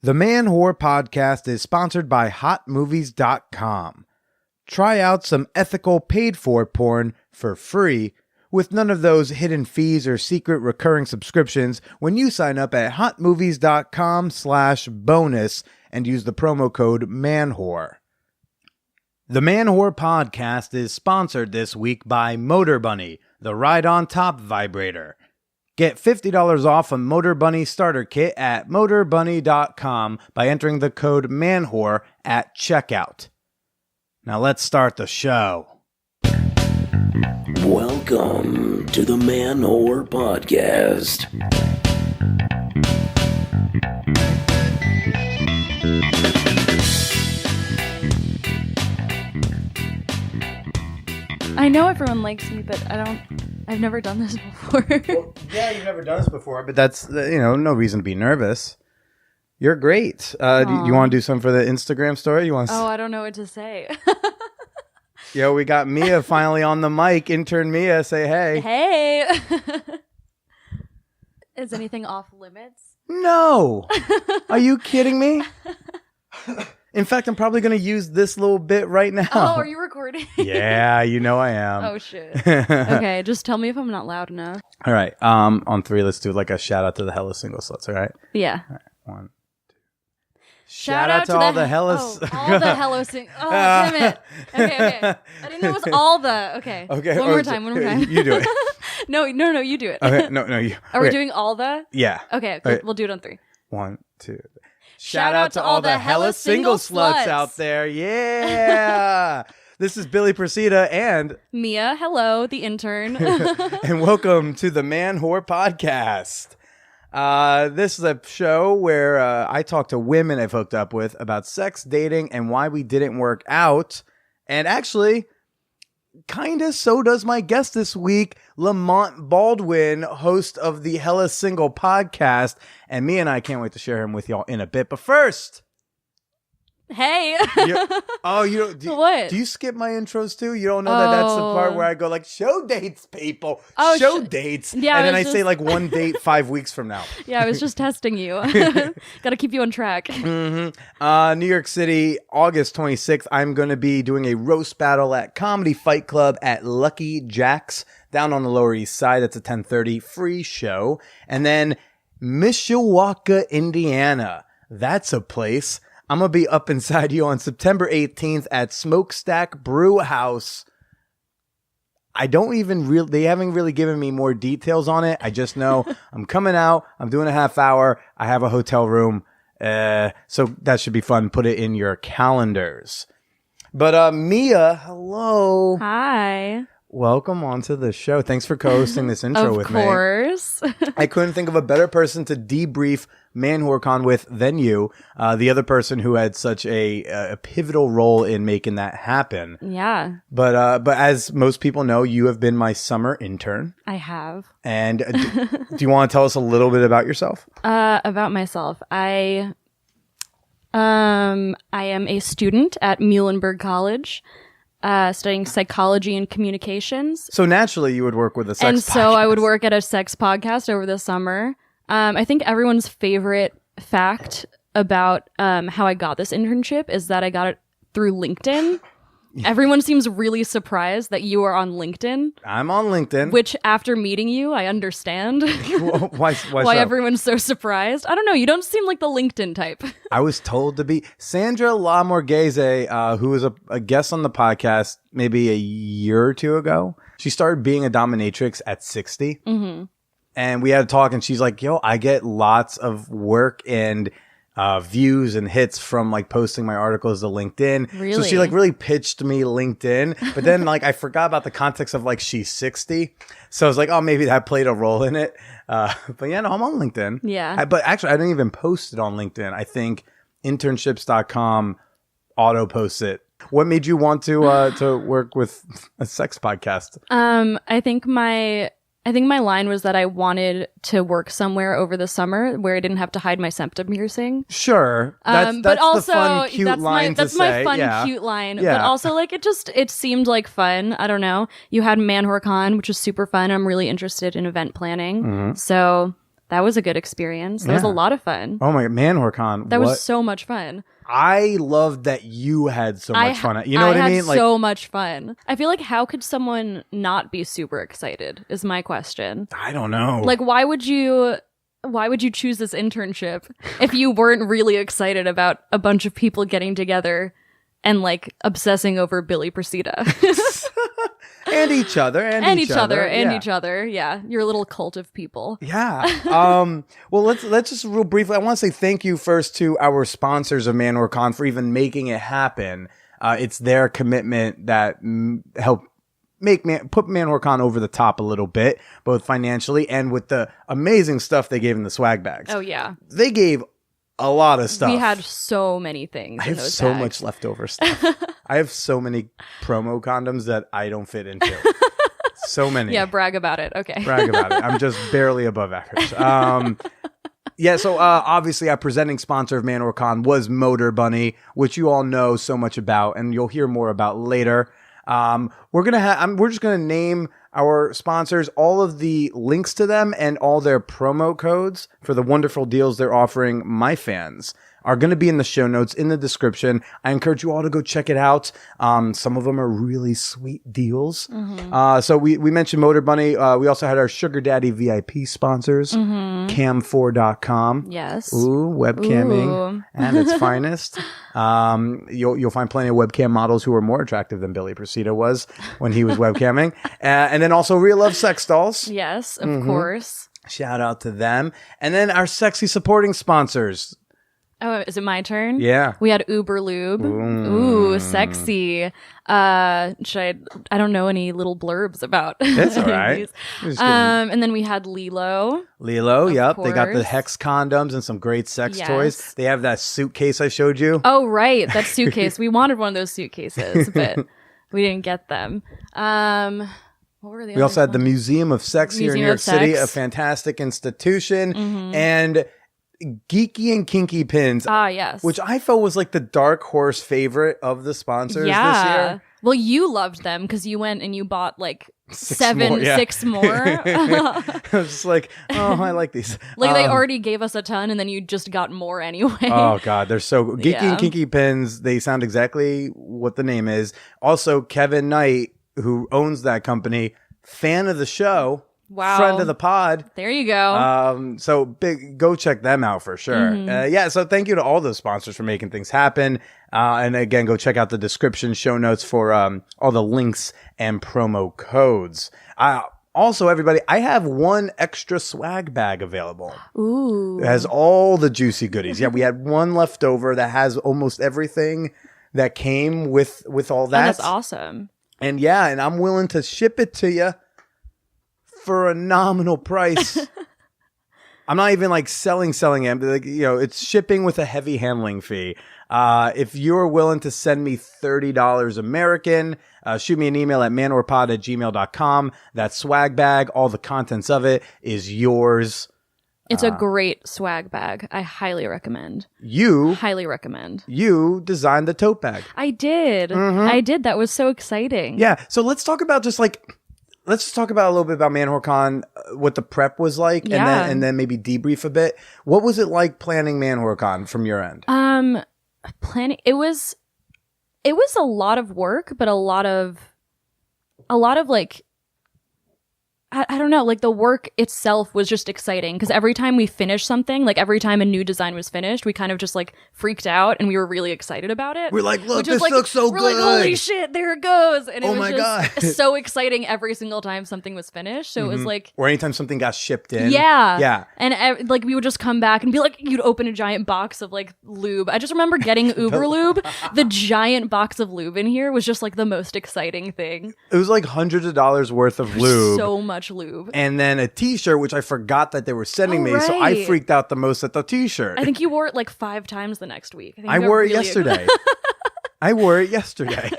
The Man-Whore Podcast is sponsored by HotMovies.com. Try out some ethical paid-for porn for free with none of those hidden fees or secret recurring subscriptions when you sign up at HotMovies.com/bonus and use the promo code MANWHORE. The Man-Whore Podcast is sponsored this week by Motor Bunny, the ride-on-top vibrator. Get $50 off a Motor Bunny starter kit at motorbunny.com by entering the code MANWHORE at checkout. Now let's start the show. Welcome to the Man-Whore Podcast. I know everyone likes me, but I've never done this before. Well, yeah, you've never done this before, but that's, no reason to be nervous. You're great. Do you want to do something for the Instagram story? I don't know what to say. Yo, we got Mia finally on the mic. Intern Mia, say hey. Hey. Is anything off limits? No. Are you kidding me? In fact, I'm probably going to use this little bit right now. Oh, are you recording? Yeah, you know I am. Oh, shit. Okay, just tell me if I'm not loud enough. All right. On three, let's do like a shout out to the Hella Single Sluts, all right? Yeah. All right. 1, 2. Shout out to all the Hella... all the Hella Single... Oh, damn it. Okay. I didn't know it was all the... Okay. Okay. One more time. You do it. No, you do it. Okay. No, you. Are we doing all the? Yeah. Okay, we'll do it on 3. 1, 2. Shout out to all the Hella Single Sluts out there. Yeah. This is Billy Presida and Mia, hello, the intern. And welcome to the Man-Whore Podcast. This is a show where I talk to women I've hooked up with about sex, dating, and why we didn't work out. And actually, kinda so does my guest this week, Lamont Baldwin, host of the Hella Single Podcast. And me and I can't wait to share him with y'all in a bit. But first... Hey. What? Do you skip my intros too? You don't know that that's the part where I go like, show dates, people. Show dates. Yeah, and then I say like one date 5 weeks from now. Yeah, I was just testing you. Got to keep you on track. Mm-hmm. New York City, August 26th. I'm going to be doing a roast battle at Comedy Fight Club at Lucky Jack's down on the Lower East Side. That's a 10:30 free show. And then Mishawaka, Indiana. That's a place. I'm going to be up inside you on September 18th at Smokestack Brew House. They haven't really given me more details on it. I just know I'm coming out. I'm doing a half hour. I have a hotel room. So that should be fun. Put it in your calendars. But Mia, hello. Hi. Welcome onto the show. Thanks for co-hosting this intro with me. Of course. I couldn't think of a better person to debrief ManwhoreCon with than you, the other person who had such a pivotal role in making that happen. Yeah. But as most people know, you have been my summer intern. I have. And do you want to tell us a little bit about yourself? About myself. I am a student at Muhlenberg College. Studying psychology and communications. So naturally you would work with a sex podcast. And so I would work at a sex podcast over the summer. I think everyone's favorite fact about how I got this internship is that I got it through LinkedIn. Everyone seems really surprised that you are on LinkedIn. I'm on LinkedIn. Which, after meeting you, I understand why everyone's so surprised. I don't know. You don't seem like the LinkedIn type. I was told to be. Sandra Lamorghese, who was a guest on the podcast maybe a year or two ago, she started being a dominatrix at 60. Mm-hmm. And we had a talk, and she's like, yo, I get lots of work and views and hits from like posting my articles to LinkedIn. Really? So she like really pitched me LinkedIn, but then like I forgot about the context of like she's 60. So I was like, oh, maybe that played a role in it. But yeah, no, I'm on LinkedIn. Yeah. But actually I didn't even post it on LinkedIn. I think internships.com auto posts it. What made you want to work with a sex podcast? I think my line was that I wanted to work somewhere over the summer where I didn't have to hide my septum piercing. Sure. That's but also, the fun, cute line that's to my say. fun, cute line. Yeah. But also, like, it seemed like fun. I don't know. You had ManwhoreCon, which was super fun. I'm really interested in event planning. Mm-hmm. So That was a good experience. That was a lot of fun. Oh my God, ManwhoreCon. That was so much fun. I loved that you had so much fun. You know what I mean? I had so much fun. I feel like how could someone not be super excited is my question. I don't know. Like, why would you choose this internship if you weren't really excited about a bunch of people getting together and like obsessing over Billy Procida? And each other. Each other. Yeah. Your little cult of people. Yeah. Well, let's just real briefly. I want to say thank you first to our sponsors of ManwhoreCon for even making it happen. It's their commitment that helped put ManwhoreCon over the top a little bit, both financially and with the amazing stuff they gave in the swag bags. Oh yeah. They gave a lot of stuff. We had so many things. I have so much leftover stuff. I have so many promo condoms that I don't fit into. So many. Yeah, brag about it. Okay. Brag about it. I'm just barely above average. Yeah, so obviously our presenting sponsor of ManwhoreCon was Motor Bunny, which you all know so much about, and you'll hear more about later. We're just gonna name our sponsors, all of the links to them and all their promo codes for the wonderful deals they're offering my fans are going to be in the show notes, in the description. I encourage you all to go check it out. Some of them are really sweet deals. So we mentioned Motor Bunny. We also had our Sugar Daddy VIP sponsors, cam4.com. Yes. Ooh, webcamming at its finest. You'll find plenty of webcam models who are more attractive than Billy Procida was when he was webcamming. And then also Real Love Sex Dolls. Yes, of course. Shout out to them. And then our sexy supporting sponsors. Oh, is it my turn? Yeah. We had Uber Lube. Ooh, sexy. I don't know any little blurbs about. That's all right. And then we had Lilo. Yep. course. They got the Hex condoms and some great sex toys. They have that suitcase I showed you. Oh, right. That suitcase. We wanted one of those suitcases, but we didn't get them. What were the We also had the Museum of Sex here in New York City, a fantastic institution. And Geeky and Kinky Pins. Yes. Which I felt was like the dark horse favorite of the sponsors this year. Well, you loved them because you went and you bought like six more. I was just like, oh, I like these. Like they already gave us a ton and then you just got more anyway. Oh, God. They're so good. Geeky and Kinky Pins, they sound exactly what the name is. Also, Kevin Knight, who owns that company, fan of the show. Wow. Friend of the pod. There you go. So go check them out for sure. So thank you to all those sponsors for making things happen. And again, go check out the description, show notes for all the links and promo codes. Also, everybody, I have one extra swag bag available. Ooh. It has all the juicy goodies. Yeah, we had one left over that has almost everything that came with all that. Oh, that's awesome. And yeah, and I'm willing to ship it to you for a nominal price. I'm not even like selling it, but like, it's shipping with a heavy handling fee. If you're willing to send me $30 American, shoot me an email at manwhorepod@gmail.com. That swag bag, all the contents of it is yours. It's a great swag bag. I highly recommend. Highly recommend. You designed the tote bag. I did. I did. That was so exciting. Yeah. So let's talk about let's just talk about a little bit about ManwhoreCon, what the prep was like, and then maybe debrief a bit. What was it like planning ManwhoreCon from your end? Planning it was a lot of work, but a lot of like I don't know, like the work itself was just exciting because every time we finished something, like every time a new design was finished, we kind of just like freaked out and we were really excited about it. We're like, look, this looks so good. We're like, holy shit, there it goes. And it was my just God. so exciting every single time something was finished. So it was like, or anytime something got shipped in. Yeah. And like we would just come back and be like, you'd open a giant box of like lube. I just remember getting Uber Lube. The giant box of lube in here was just like the most exciting thing. It was like hundreds of dollars worth of lube. So much lube. And then a t-shirt, which I forgot that they were sending me. So I freaked out the most at the t-shirt. I think you wore it like 5 times the next week. I wore it yesterday. I wore it yesterday.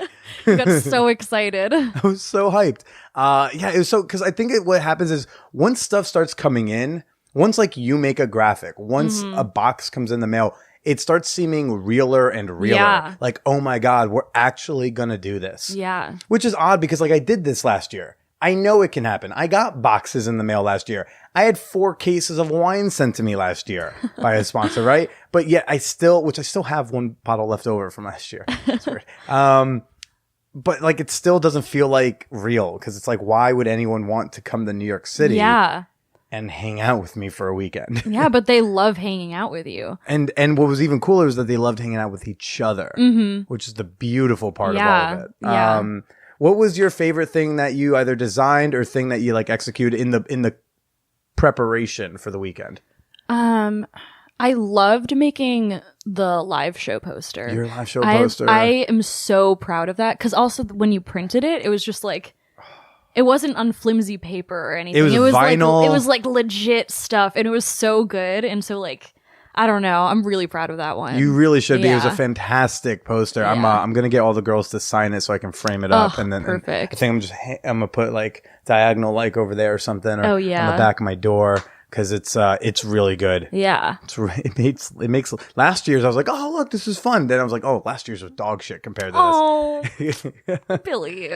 You got so excited. I was so hyped. It was so, because I think what happens is once stuff starts coming in, once like you make a graphic, once a box comes in the mail, it starts seeming realer and realer. Yeah. Like, oh my God, we're actually going to do this. Yeah. Which is odd because like I did this last year. I know it can happen. I got boxes in the mail last year. I had 4 cases of wine sent to me last year by a sponsor, right? But yet I still have 1 bottle left over from last year. That's weird. But like, it still doesn't feel like real, because it's like, why would anyone want to come to New York City and hang out with me for a weekend? Yeah, but they love hanging out with you. And what was even cooler is that they loved hanging out with each other, which is the beautiful part of all of it. Yeah. What was your favorite thing that you either designed or thing that you like executed in the preparation for the weekend? I loved making the live show poster. Your live show poster. I am so proud of that, because also when you printed it, it was just like, it wasn't on flimsy paper or anything. It was vinyl. Like, it was like legit stuff, and it was so good. And so like, I don't know, I'm really proud of that one. You really should be. It was a Yeah. fantastic poster. Yeah. I'm gonna get all the girls to sign it so I can frame it up, and then perfect. I think I'm gonna put like diagonal like over there or something, or Oh, yeah. on the back of my door, because it's really good. Yeah. It makes last year's I was like, oh look, this is fun. Then I was like, oh, last year's was dog shit compared to Oh, this. Billy.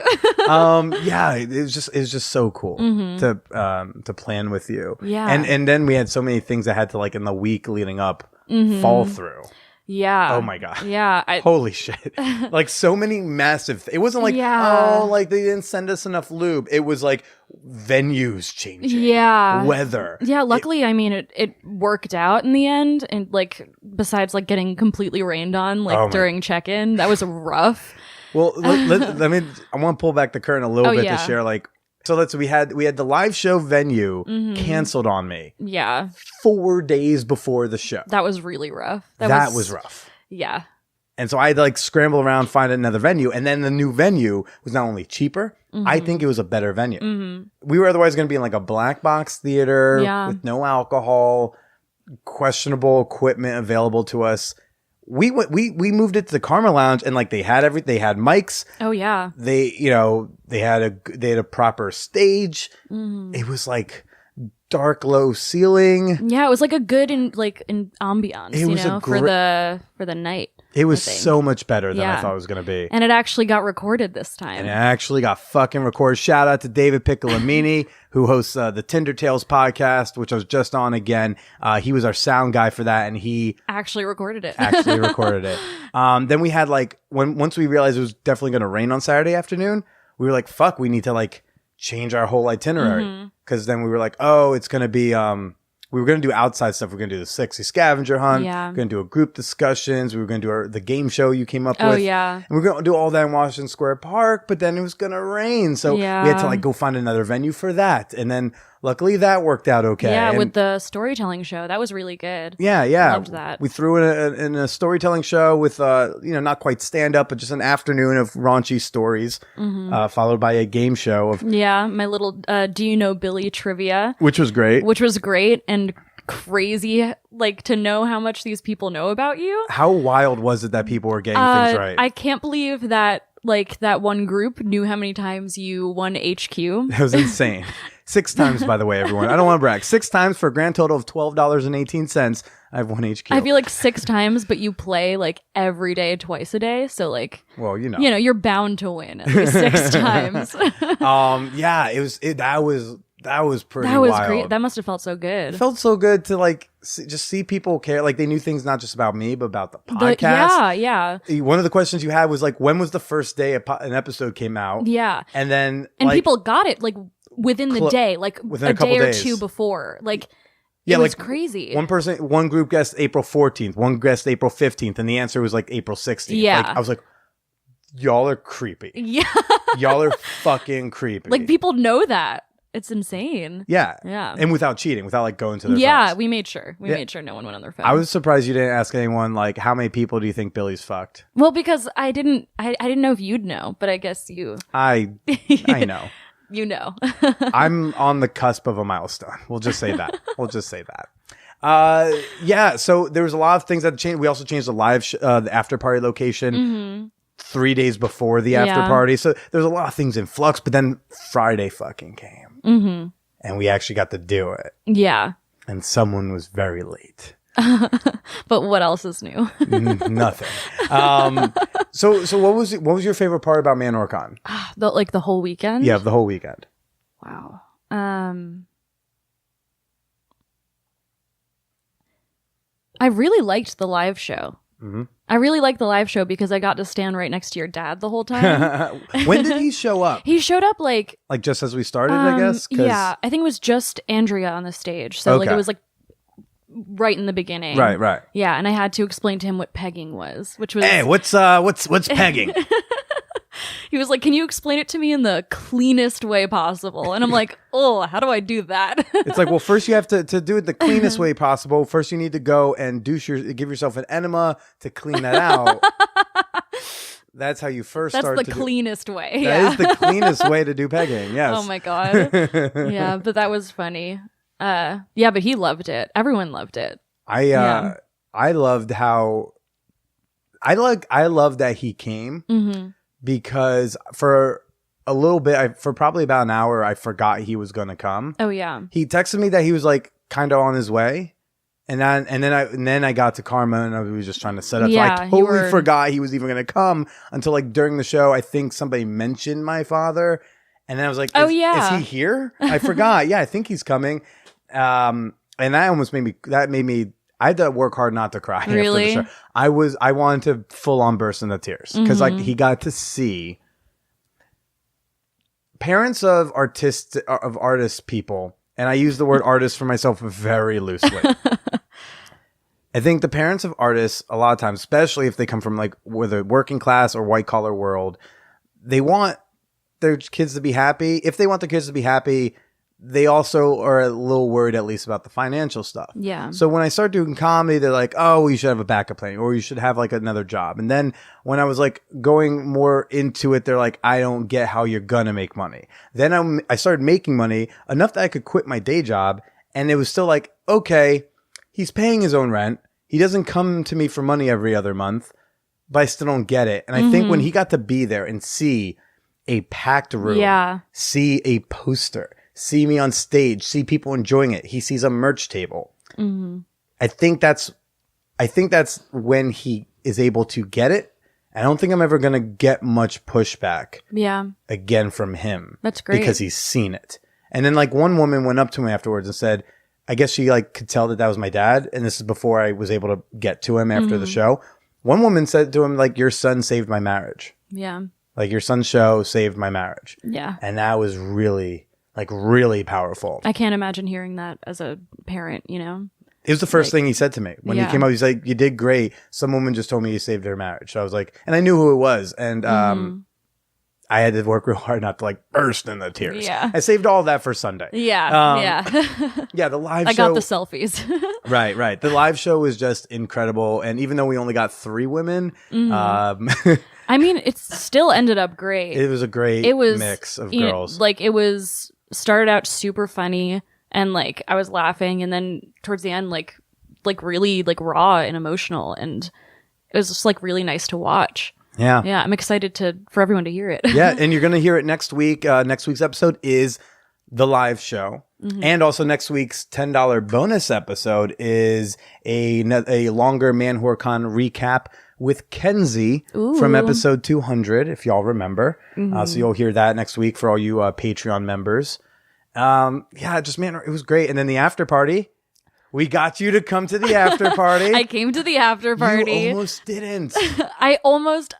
Yeah, it was just so cool to plan with you. Yeah. And then we had so many things that had to, like, in the week leading up fall through. Yeah. Oh my God. Yeah. Holy shit. Like, so many massive it wasn't like, Yeah. oh, like they didn't send us enough lube. It was like venues changing. Yeah. Weather. Yeah, luckily, I mean, it worked out in the end. And like, besides like getting completely rained on, like Oh my- during check-in, that was rough. Well, let me. I want to pull back the curtain a little bit yeah. to share, like. So we had the live show venue canceled on me Yeah, 4 days before the show. that was really rough. That was rough. Yeah. And so I had to like scramble around, find another venue. And then the new venue was not only cheaper, I think it was a better venue. We were otherwise going to be in like a black box theater Yeah. with no alcohol, questionable equipment available to us. We moved it to the Karma Lounge, and like they had mics. Oh yeah. They had a proper stage. It was like dark, low ceiling. Yeah, it was like a good in ambiance, It was a for the night. It was I think. so much better than I Yeah. thought it was going to be. And it actually got recorded this time. And it actually got fucking recorded. Shout out to David Piccolomini, who hosts the Tinder Tales podcast, which I was just on again. He was our sound guy for that, and he Actually recorded it. actually recorded it. Then we had like, once we realized it was definitely going to rain on Saturday afternoon, we were like, fuck, we need to like change our whole itinerary. Because then we were like, oh, it's going to be... we were going to do outside stuff. We were going to do the sexy scavenger hunt. Yeah. We were going to do a group discussions. We were going to do the game show you came up Oh, with. yeah. And we were going to do all that in Washington Square Park, but then it was going to rain. So we had to like go find another venue for that. And then luckily that worked out okay. Yeah, And with the storytelling show. That was really good. yeah. Loved that. We threw in a storytelling show with, not quite stand up, but just an afternoon of raunchy stories, followed by a game show of, Yeah, my little Do You Know Billy trivia, which was great. which was great and crazy, like to know how much these people know about you. How wild was it that people were getting things right? I can't believe that like that one group knew how many times you won HQ. It was insane. 6 times, by the way, everyone. I don't want to brag. 6 times for a grand total of $12.18. I've won HQ. I feel like 6 times, but you play like every day, twice a day. So like, well, you're bound to win at least 6 times. Yeah, that was pretty That was wild. great. That must have felt so good. It felt so good to like just see people care. Like they knew things not just about me, but about the podcast. Yeah. One of the questions you had was like, when was the first day an episode came out? Yeah. And then And like, people got it like within the day, like within a a couple day or days. 2 before. Like, yeah, it was like crazy. one group guessed April 14th, one guessed April 15th, and the answer was like April 16th. Yeah. Like, I was like, y'all are creepy. Yeah. Y'all are fucking creepy. Like people know that. It's insane. Yeah. Yeah. And without cheating, without like going to their Yeah, phones. we made sure. We Yeah. made sure no one went on their phone. I was surprised you didn't ask anyone like, how many people do you think Billy's fucked? well, because I didn't know if you'd know, but I guess you I know. you know. I'm on the cusp of a milestone. We'll just say that. Yeah, so there was a lot of things that changed. We also changed the after party location 3 days before the after Yeah. party. So there's a lot of things in flux, but then Friday fucking came. And we actually got to do it. Yeah. And someone was very late. But what else is new? Nothing. So what was your favorite part about ManwhoreCon? The whole weekend? Yeah, the whole weekend. Wow. I really liked the live show. Mm-hmm. I really liked the live show because I got to stand right next to your dad the whole time. When did he show up? He showed up like just as we started, I guess? 'Cause- yeah, I think it was just Andrea on the stage. So like Okay. it was like right in the beginning. Right. Yeah, and I had to explain to him what pegging was, which was Hey, what's pegging? he was like, "Can you explain it to me in the cleanest way possible?" And I'm like, "Oh, how do I do that?" It's like, well, first you have to do it the cleanest way possible. First, you need to go and give yourself an enema to clean that out. That's how you first That's start. the cleanest way. That is the cleanest way to do pegging. Yes. Oh my god. Yeah, but that was funny. Yeah, but he loved it. Everyone loved it. I loved how I loved that he came because for a little bit, for probably about an hour, I forgot he was going to come. Oh yeah. He texted me that he was like kind of on his way. And then I got to Karma and I was just trying to set up. Yeah, so I totally forgot he was even going to come until like during the show. I think somebody mentioned my father. And then I was like, Oh, is yeah. he here? I forgot. Yeah, I think he's coming. And that almost made me, I had to work hard not to cry. Really? After the show. I wanted to full on burst into tears because like he got to see parents of artist people. And I use the word artist for myself very loosely. I think the parents of artists, a lot of times, especially if they come from like whether working class or white collar world, they want their kids to be happy. If they want their kids to be happy, they also are a little worried at least about the financial stuff. Yeah. So when I start doing comedy, they're like, oh, you should have a backup plan or you should have like another job. And then when I was like going more into it, they're like, I don't get how you're going to make money. Then I started making money enough that I could quit my day job. And it was still like, okay, he's paying his own rent. He doesn't come to me for money every other month, but I still don't get it. And I think when he got to be there and see a packed room, see a poster, see me on stage, see people enjoying it. He sees a merch table. I think that's when he is able to get it. I don't think I'm ever going to get much pushback again from him. That's great. Because he's seen it. And then like one woman went up to me afterwards and said, I guess she like could tell that was my dad. And this is before I was able to get to him after the show. One woman said to him, like, your son saved my marriage. Yeah. Like your son's show saved my marriage. Yeah. And that was really powerful. I can't imagine hearing that as a parent, you know? It was the first thing he said to me. When he came out, he's like, you did great. Some woman just told me you saved their marriage. So I was like, and I knew who it was. And I had to work real hard not to like burst into tears. Yeah. I saved all of that for Sunday. Yeah. Yeah, the live show. I got the selfies. Right. The live show was just incredible. And even though we only got 3 women, I mean, it still ended up great. It was a great mix of girls. Like it was started out super funny and like I was laughing and then towards the end like really like raw and emotional and it was just like really nice to watch. Yeah, I'm excited for everyone to hear it. Yeah, and you're gonna hear it next week. Next week's episode is the live show, and also next week's $10 bonus episode is a longer ManwhoreCon recap with Kenzie from episode 200, if y'all remember. So you'll hear that next week for all you Patreon members. It was great. And then the after party, we got you to come to the after party. I came to the after party. You almost didn't. I almost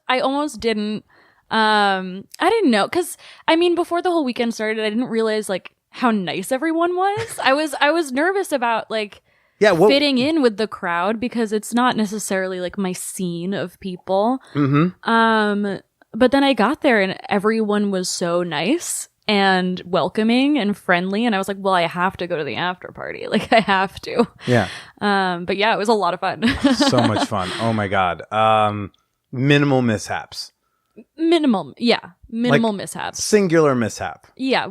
didn't. I didn't know because I mean before the whole weekend started, I didn't realize like how nice everyone was. I was nervous about like fitting in with the crowd because it's not necessarily like my scene of people. But then I got there and everyone was so nice and welcoming and friendly, and I was like, well, I have to go to the after party. Like I have to. Yeah. But yeah, it was a lot of fun. So much fun. Oh my God. Minimal mishaps. Minimal mishaps. Singular mishap. Yeah.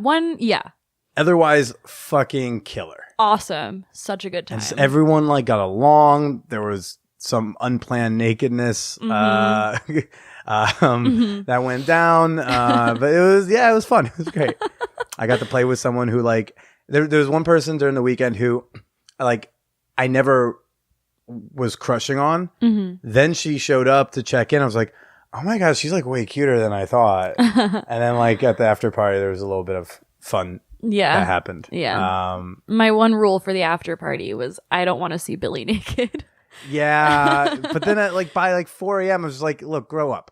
Otherwise, fucking killer. Awesome. Such a good time. And everyone like got along. There was some unplanned nakedness that went down. But it was fun. It was great. I got to play with someone who like, there was one person during the weekend who like, I never was crushing on. Then she showed up to check in. I was like, oh my gosh, she's like way cuter than I thought. And then like at the after party, there was a little bit of fun Yeah. that happened. Yeah. My one rule for the after party was I don't want to see Billy naked. Yeah, but then at by 4 a.m. I was like, look, grow up.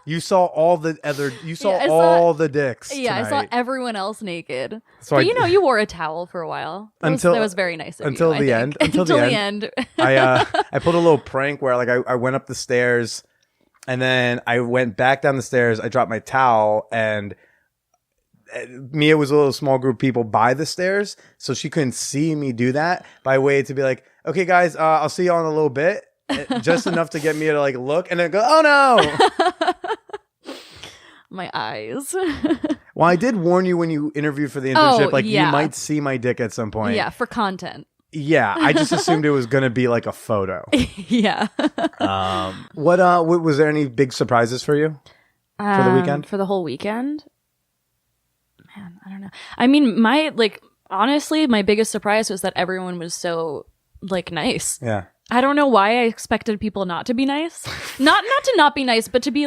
You saw all the other. You saw all the dicks. Yeah, tonight. I saw everyone else naked. So but you wore a towel for a while. That was very nice of until you, the end. Until the end. I pulled a little prank where I went up the stairs, and then I went back down the stairs. I dropped my towel, and Mia was a little small group of people by the stairs, so she couldn't see me do that. By way to be like, okay, guys, I'll see you all in a little bit. Just enough to get Mia to look, and then go, oh no. My eyes. Well, I did warn you when you interviewed for the internship, yeah. you might see my dick at some point. Yeah, for content. Yeah, I just assumed it was going to be a photo. Yeah. What was there any big surprises for you for the weekend? For the whole weekend? Man, I don't know. I mean, honestly, my biggest surprise was that everyone was so nice. Yeah. I don't know why I expected people not to be nice. Not to not be nice, but to be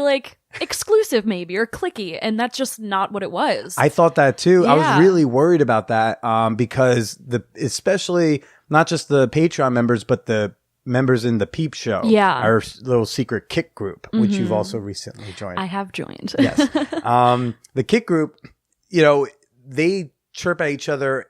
exclusive maybe or cliquey, and that's just not what it was. I thought that too. Yeah. I was really worried about that because especially not just the Patreon members, but the members in the Peep Show. Yeah. Our little secret kick group, which you've also recently joined. I have joined. Yes. The kick group, they chirp at each other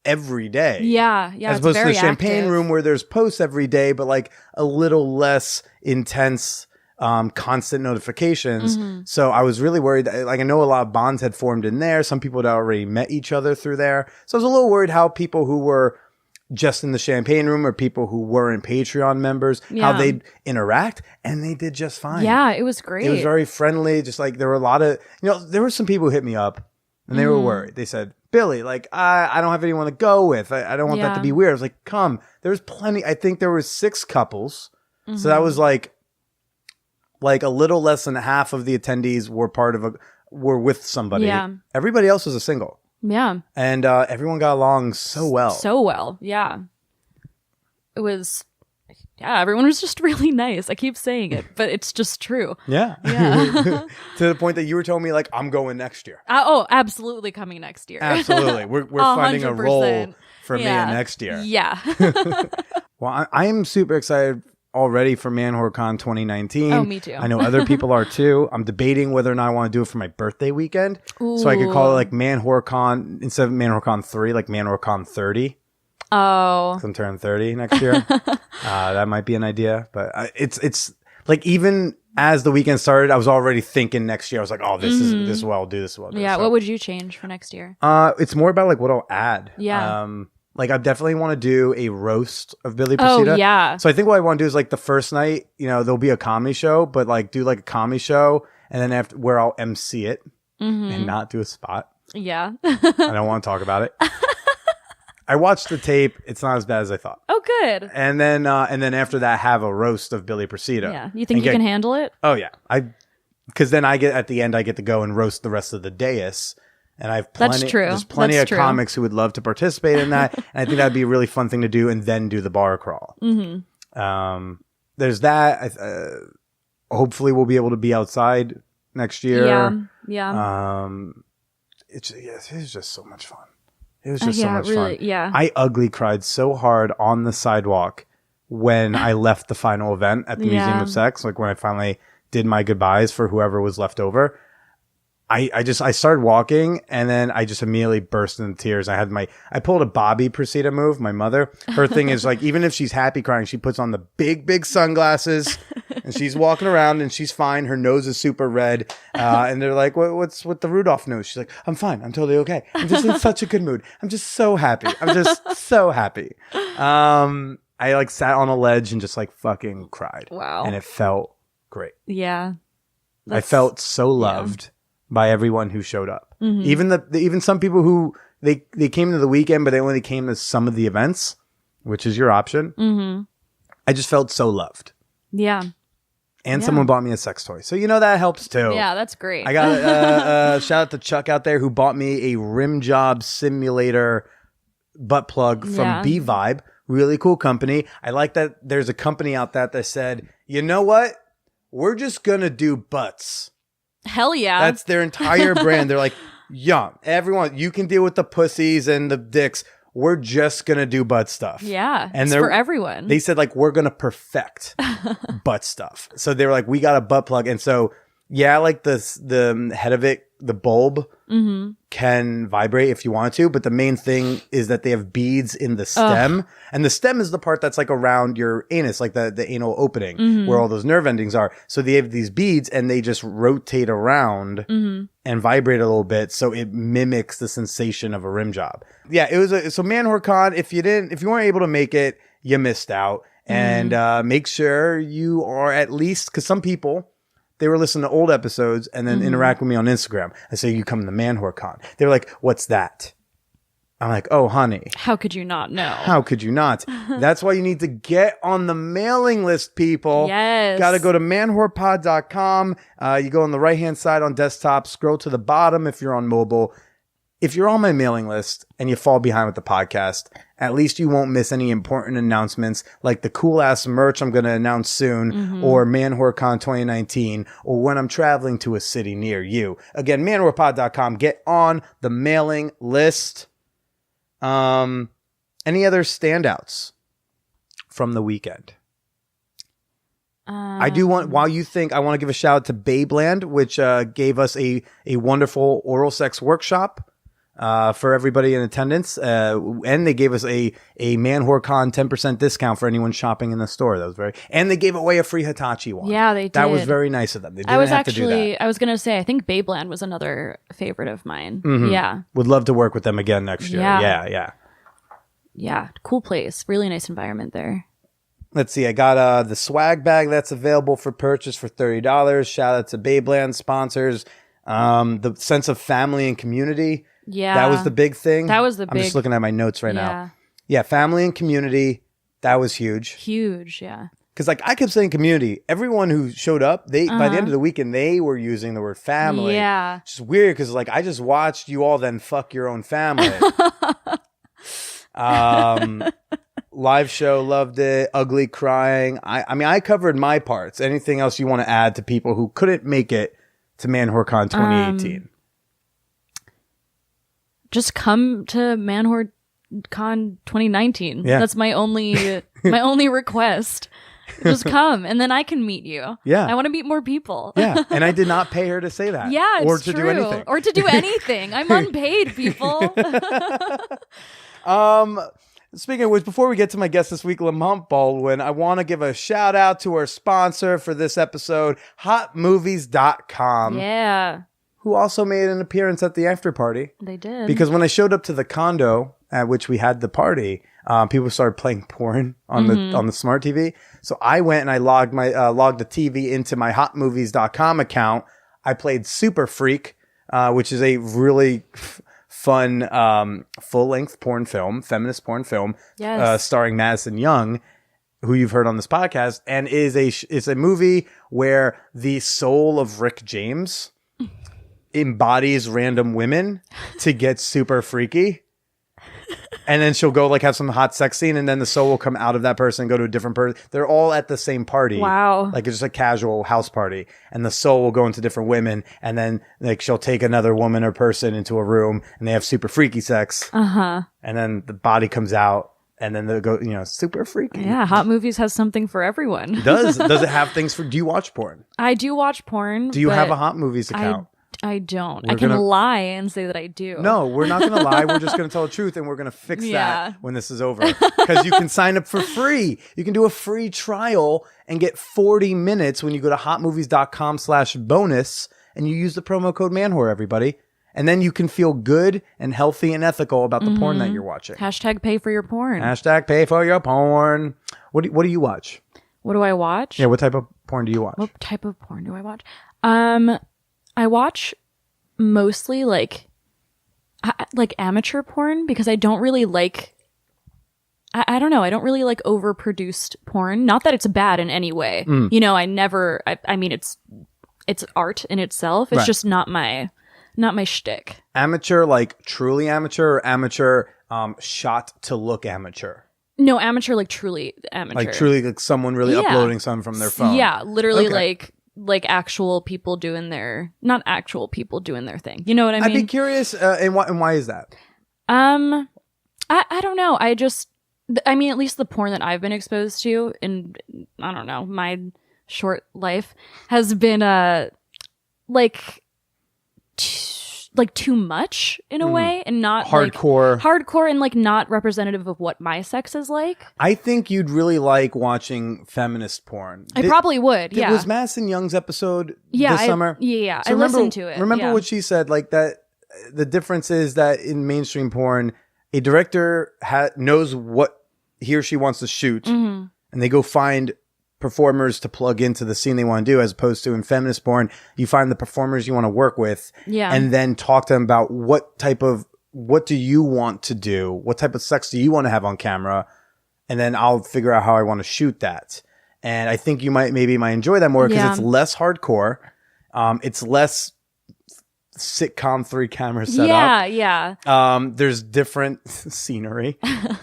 every day. Yeah. As opposed to the champagne room where there's posts every day, but a little less intense, constant notifications. Mm-hmm. So I was really worried that, I know a lot of bonds had formed in there. Some people had already met each other through there. So I was a little worried how people who were just in the champagne room or people who weren't Patreon members, how they'd interact, and they did just fine. Yeah, it was great. It was very friendly. Just there were a lot of, there were some people who hit me up and they were worried. They said, Billy, I don't have anyone to go with. I don't want that to be weird. I was like, come. There was plenty. I think there were 6 couples. Mm-hmm. So that was like a little less than half of the attendees were with somebody. Yeah. Everybody else was a single. Yeah. And everyone got along so well. So well. Yeah. It was, everyone was just really nice. I keep saying it, but it's just true. Yeah. Yeah. To the point that you were telling me I'm going next year. Absolutely coming next year. Absolutely. We're finding a role for Mia next year. Yeah. Well, I am super excited already for ManwhoreCon 2019. Oh, me too. I know other people are too. I'm debating whether or not I want to do it for my birthday weekend. Ooh. So I could call it ManwhoreCon instead of ManwhoreCon 3, ManwhoreCon 30. Oh. I'm turning 30 next year. That might be an idea, but it's even as the weekend started, I was already thinking next year. I was like, oh, this is what I'll do. This is what I'll do. Yeah. So, what would you change for next year? It's more about what I'll add. Yeah. I definitely want to do a roast of Billy Procida. Oh, yeah. So I think what I want to do is the first night, there'll be a comedy show, but do a comedy show, and then after where I'll MC it and not do a spot. Yeah. I don't want to talk about it. I watched the tape. It's not as bad as I thought. Oh, good. And then after that, have a roast of Billy Procida. Yeah. You think you can handle it? Oh yeah. Because then at the end I get to go and roast the rest of the dais. And I have plenty. That's true. There's plenty of comics who would love to participate in that, and I think that'd be a really fun thing to do. And then do the bar crawl. Mm-hmm. There's that. Hopefully, we'll be able to be outside next year. Yeah. It was just so much fun. It was just so much fun. Yeah. I ugly cried so hard on the sidewalk when I left the final event at the Museum of Sex. When I finally did my goodbyes for whoever was left over. I started walking and then I just immediately burst into tears. I pulled a Bobby Procida move. My mother, her thing is even if she's happy crying, she puts on the big sunglasses and she's walking around and she's fine. Her nose is super red. And they're like, what's with the Rudolph nose? She's like, I'm fine. I'm totally okay. I'm just in such a good mood. I'm just so happy. I'm just so happy. I sat on a ledge and just fucking cried. Wow. And it felt great. Yeah. I felt so loved. By everyone who showed up. Mm-hmm. Even some people who they came to the weekend, but they only came to some of the events, which is your option. Mm-hmm. I just felt so loved. Yeah. And someone bought me a sex toy. So that helps too. Yeah, that's great. I got shout out to Chuck out there who bought me a rim job simulator butt plug from B Vibe. Really cool company. I like that there's a company out there that said, you know what? We're just going to do butts. Hell yeah. That's their entire brand. They're like, Young. Everyone, you can deal with the pussies and the dicks. We're just going to do butt stuff. Yeah. And it's for everyone. They said, like, we're going to perfect butt stuff. So they were like, we got a butt plug. And so, yeah, like the head of it, the bulb can vibrate if you want to. But the main thing is that they have beads in the stem. Ugh. And the stem is the part that's like around your anus, like the anal opening where all those nerve endings are. So they have these beads and they just rotate around and vibrate a little bit. So it mimics the sensation of a rim job. Yeah, it was so ManwhoreCon. If you weren't able to make it, you missed out. And make sure you are at least, because some people, they were listening to old episodes and then interact with me on Instagram. I say, you come to ManwhoreCon. They were like, what's that? I'm like, oh, honey. How could you not know? How could you not? That's why you need to get on the mailing list, people. Yes. Got to go to manwhorepod.com. You go on the right-hand side on desktop, scroll to the bottom if you're on mobile. If you're on my mailing list and you fall behind with the podcast, at least you won't miss any important announcements like the cool-ass merch I'm going to announce soon or ManwhoreCon 2019 or when I'm traveling to a city near you. Again, manwhorepod.com. Get on the mailing list. Any other standouts from the weekend? I do want, while you think, I want to give a shout out to Babeland, which gave us a wonderful oral sex workshop. For everybody in attendance, and they gave us a ManwhoreCon 10% discount for anyone shopping in the store. That was and they gave away a free Hitachi one. Yeah, they did. That was very nice of them. They didn't have to do that. I was gonna say, I think Babeland was another favorite of mine. Yeah, would love to work with them again next year. Yeah. Cool place, really nice environment there. Let's see. I got the swag bag that's available for purchase for $30. Shout out to Babeland sponsors. The sense of family and community. Yeah. That was the big thing. I'm just looking at my notes right now. Yeah, family and community. That was huge. Huge, yeah. Because like I kept saying community. Everyone who showed up, by the end of the weekend, they were using the word family. Yeah. It's just weird because like I just watched you all then fuck your own family. Live show, loved it. Ugly crying. I mean, I covered my parts. Anything else you want to add to people who couldn't make it to ManwhoreCon 2018? Just come to ManwhoreCon 2019. Yeah. That's my only request. Just come, and then I can meet you. Yeah. I want to meet more people. Yeah, and I did not pay her to say that. Yeah, it's or to true. do anything. Or to do anything. I'm unpaid, people. Speaking of which, before we get to my guest this week, Lamont Baldwin, I want to give a shout out to our sponsor for this episode, hotmovies.com. Yeah. Who also made an appearance at the after party. They did. Because when I showed up to the condo at which we had the party, people started playing porn on the smart TV. So I went and I logged the TV into my hotmovies.com account. I played Super Freak, which is a really fun full-length porn film, feminist porn film, starring Madison Young, who you've heard on this podcast, and is a movie where the soul of Rick James embodies random women to get super freaky. And then she'll go like have some hot sex scene, and then the soul will come out of that person and go to a different person. They're all at the same party. Wow. Like it's just a casual house party. And the soul will go into different women, and then like she'll take another woman or person into a room and they have super freaky sex. Uh-huh. And then the body comes out. And then they'll go, super freaky. Yeah, Hot Movies has something for everyone. Does it have things for, do you watch porn? I do watch porn. Do you have a Hot Movies account? I don't. I can lie and say that I do. No, we're not going to lie. We're just going to tell the truth, and we're going to fix that when this is over. Because you can sign up for free. You can do a free trial and get 40 minutes when you go to hotmovies.com/bonus, and you use the promo code MANWHORE, everybody. And then you can feel good and healthy and ethical about the porn that you're watching. Hashtag pay for your porn. Hashtag pay for your porn. What do you watch? What do I watch? Yeah, what type of porn do you watch? What type of porn do I watch? I watch mostly like amateur porn because I don't really like. I don't know. I don't really like overproduced porn. Not that it's bad in any way. You know, I mean, it's art in itself. It's just not my shtick. Amateur, like truly amateur, or amateur shot to look amateur? No, amateur, like truly amateur. Like truly like someone really uploading something from their phone. Yeah, literally like like actual people doing their not actual people doing their thing. You know what I mean? I'd be curious, and why is that? I don't know. I mean, at least the porn that I've been exposed to in, I don't know, my short life has been like too much in a way, and not hardcore, hardcore, and like not representative of what my sex is like. I think you'd really like watching feminist porn. I probably would. Yeah. Was Madison Young's episode this summer? Yeah. So I listened to it. Remember what she said? Like that. The difference is that in mainstream porn, a director knows what he or she wants to shoot, and they go find performers to plug into the scene they want to do, as opposed to in feminist porn, you find the performers you want to work with, and then talk to them about what do you want to do? What type of sex do you want to have on camera? And then I'll figure out how I want to shoot that. And I think you might enjoy that more because it's less hardcore. It's less sitcom 3 camera setup. Yeah. There's different scenery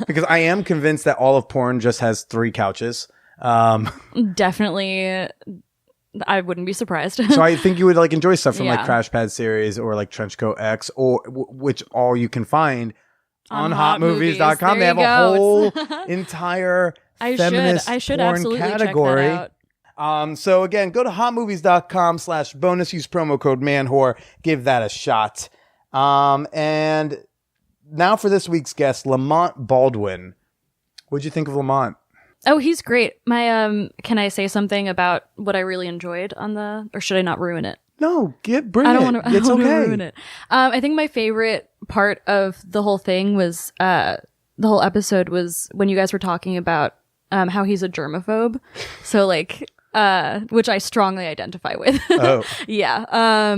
because I am convinced that all of porn just has 3 couches. Definitely, I wouldn't be surprised. So I think you would like enjoy stuff from like Crash Pad series or like Trenchcoat X, or which all you can find on hotmovies.com. They have a whole entire feminist I should porn absolutely category. check that out. So again, go to hotmovies.com/bonus, use promo code ManWhore, give that a shot. And now for this week's guest, Lamont Baldwin. What'd you think of Lamont? Oh, he's great. My can I say something about what I really enjoyed on or should I not ruin it? No, bring I it. don't want to. It's okay. Ruin it. I think my favorite part of the whole thing was the whole episode was when you guys were talking about how he's a germaphobe. So like, which I strongly identify with. Oh, yeah.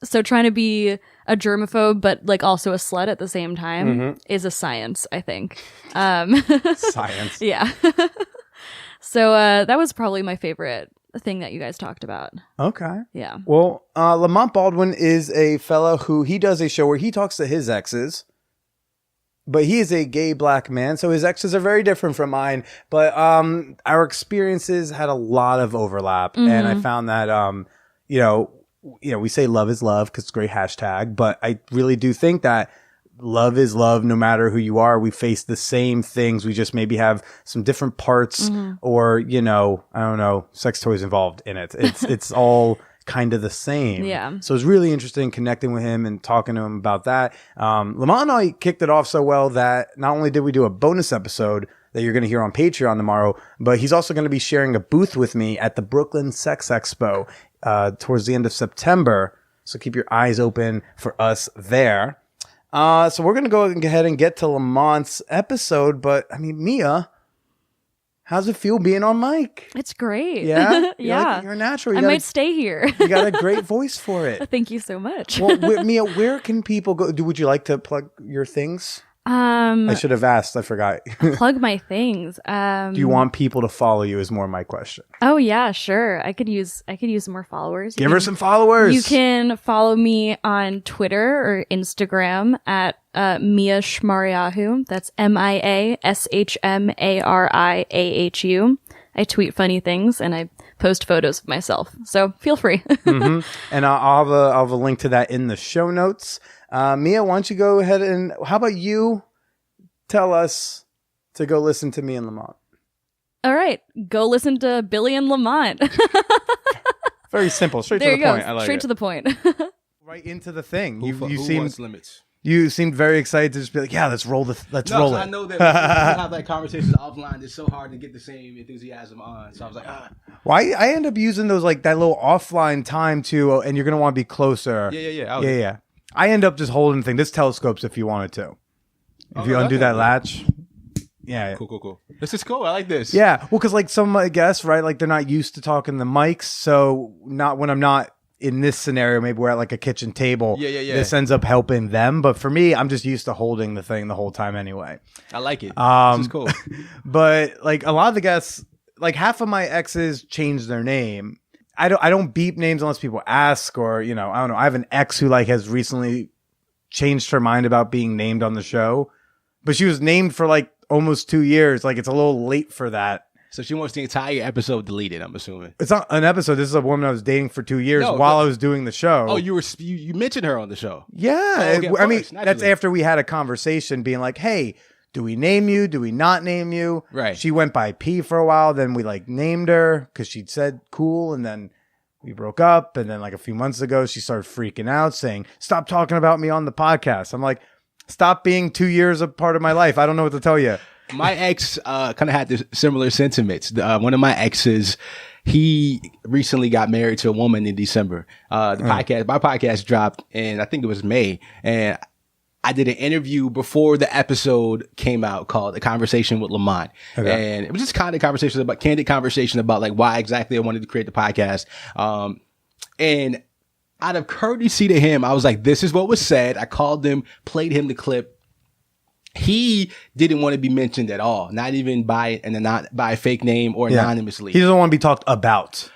So trying to be a germaphobe, but like also a slut at the same time is a science, I think. Science. Yeah. So that was probably my favorite thing that you guys talked about. Okay. Yeah. Well, Lamont Baldwin is a fellow who he does a show where he talks to his exes, but he is a gay black man, so his exes are very different from mine. But our experiences had a lot of overlap, and I found that we say love is love because it's a great hashtag, but I really do think that love is love no matter who you are. We face the same things. We just maybe have some different parts or, I don't know, sex toys involved in it. It's all kind of the same. Yeah. So it's really interesting connecting with him and talking to him about that. Lamont and I kicked it off so well that not only did we do a bonus episode that you're going to hear on Patreon tomorrow, but he's also going to be sharing a booth with me at the Brooklyn Sex Expo towards the end of September. So keep your eyes open for us there. So we're going to go ahead and get to Lamont's episode. But I mean, Mia, how's it feel being on mic? It's great. Yeah? Yeah. You're natural. I might stay here. You got a great voice for it. Thank you so much. Well, Mia, where can people go? Would you like to plug your things? I should have asked. I forgot. Plug my things. Do you want people to follow you is more my question. Oh yeah, sure. I could use more followers. Give her some followers. You can follow me on Twitter or Instagram at Mia Shmariahu. That's MIASHMARIAHU. I tweet funny things and I post photos of myself. So feel free. And I'll have a link to that in the show notes. Mia, why don't you go ahead and how about you tell us to go listen to me and Lamont? All right. Go listen to Billy and Lamont. Very simple. Straight to the point. I like Straight it. to the point. Right into the thing. Who seemed wants limits? You seemed very excited to just be like, yeah, let's roll it. I know that when we have that conversation offline, it's so hard to get the same enthusiasm on. So I was like, Well, I end up using those like that little offline time too, and you're gonna want to be closer. Yeah. I end up just holding the thing. This telescopes if you wanted to. If you undo that latch. Yeah. Cool. This is cool. I like this. Yeah. Well, because like some, I guess, right? Like they're not used to talking the mics. So not when I'm not in this scenario, maybe we're at like a kitchen table. Yeah. This ends up helping them. But for me, I'm just used to holding the thing the whole time anyway. I like it. This is cool. But like a lot of the guests, like half of my exes changed their name. I don't beep names unless people ask or, I don't know. I have an ex who like has recently changed her mind about being named on the show, but she was named for like almost 2 years. Like it's a little late for that. So she wants the entire episode deleted, I'm assuming. It's not an episode. This is a woman I was dating for 2 years while I was doing the show. Oh, you mentioned her on the show. Yeah. Oh, okay, I mean, naturally. that's after we had a conversation being like, hey, do we name you? Do we not name you? Right. She went by P for a while. Then we like named her because she'd said cool. And then we broke up. And then like a few months ago, she started freaking out saying, stop talking about me on the podcast. I'm like, stop being 2 years a part of my life. I don't know what to tell you. My ex kind of had this similar sentiments. One of my exes, he recently got married to a woman in December. My podcast dropped in, I think it was May. And I did an interview before the episode came out called The Conversation with Lamont. Okay. And it was just kind of candid conversation about like why exactly I wanted to create the podcast. And out of courtesy to him, I was like, this is what was said. I called him, played him the clip. He didn't want to be mentioned at all, not even by a fake name or anonymously. He doesn't want to be talked about.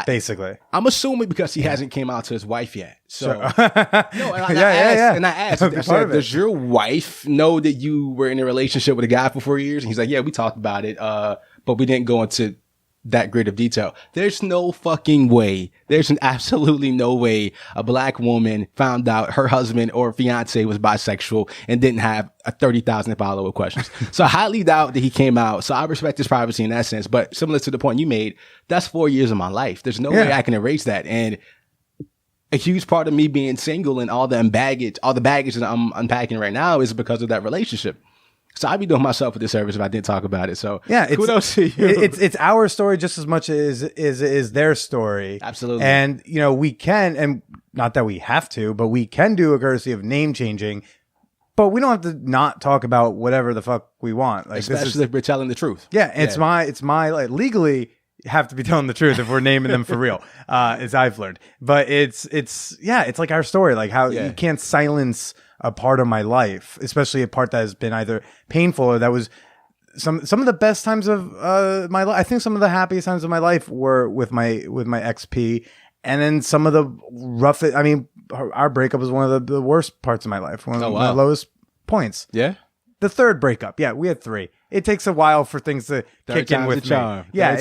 Basically, I'm assuming because he hasn't came out to his wife yet. So, sure. And I asked, I said, does your wife know that you were in a relationship with a guy for 4 years? And he's like, yeah, we talked about it, but we didn't go into that great of detail. There's no fucking way. There's absolutely no way a black woman found out her husband or fiance was bisexual and didn't have a 30,000 follow-up questions. So I highly doubt that he came out. So I respect his privacy in that sense. But similar to the point you made, that's 4 years of my life. There's no way I can erase that. And a huge part of me being single and all the baggage that I'm unpacking right now is because of that relationship. So I'd be doing myself a disservice if I didn't talk about it. So kudos to you. It's our story just as much as is their story. Absolutely. And we can, and not that we have to, but we can do a courtesy of name changing. But we don't have to not talk about whatever the fuck we want. Like, especially if we're telling the truth. Yeah, it's my like, legally have to be telling the truth if we're naming them for real, as I've learned. But it's like our story, like how you can't silence a part of my life, especially a part that has been either painful or that was some of the best times of my life. I think some of the happiest times of my life were with my XP, and then some of the roughest. I mean, our breakup was one of the worst parts of my life, one of my lowest points. Yeah. The third breakup. Yeah, we had 3. It takes a while for things to kick in with me. Charm. Yeah,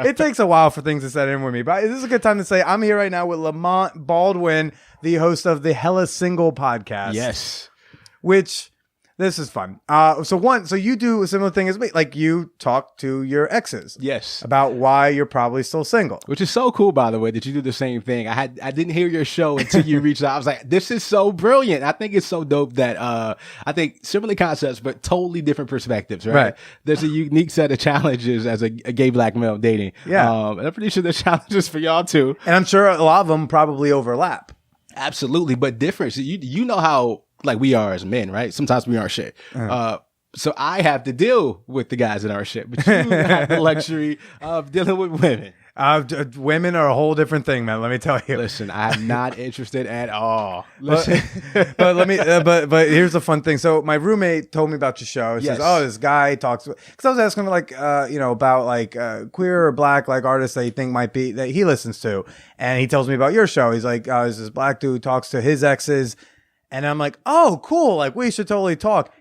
it takes a while for things to set in with me. But this is a good time to say I'm here right now with Lamont Baldwin, the host of the Hella Single podcast. Yes. Which, this is fun. So you do a similar thing as me. Like, you talk to your exes. Yes. About why you're probably still single. Which is so cool, by the way, that you do the same thing. I didn't hear your show until you reached out. I was like, this is so brilliant. I think it's so dope that I think similar concepts, but totally different perspectives, right? There's a unique set of challenges as a gay black male dating. Yeah. And I'm pretty sure there's challenges for y'all too. And I'm sure a lot of them probably overlap. Absolutely, but different. So you know how like we are as men, right? Sometimes we aren't shit. So I have to deal with the guys that aren't shit, but you have the luxury of dealing with women. Women are a whole different thing, man. Let me tell you. Listen, I'm not interested at all. Listen, but here's the fun thing. So my roommate told me about your show. He says, "Oh, this guy talks," because I was asking him like, about like queer or black like artists that he think might be that he listens to, and he tells me about your show. He's like, "Oh, there's this black dude who talks to his exes," and I'm like, "Oh, cool! Like we should totally talk."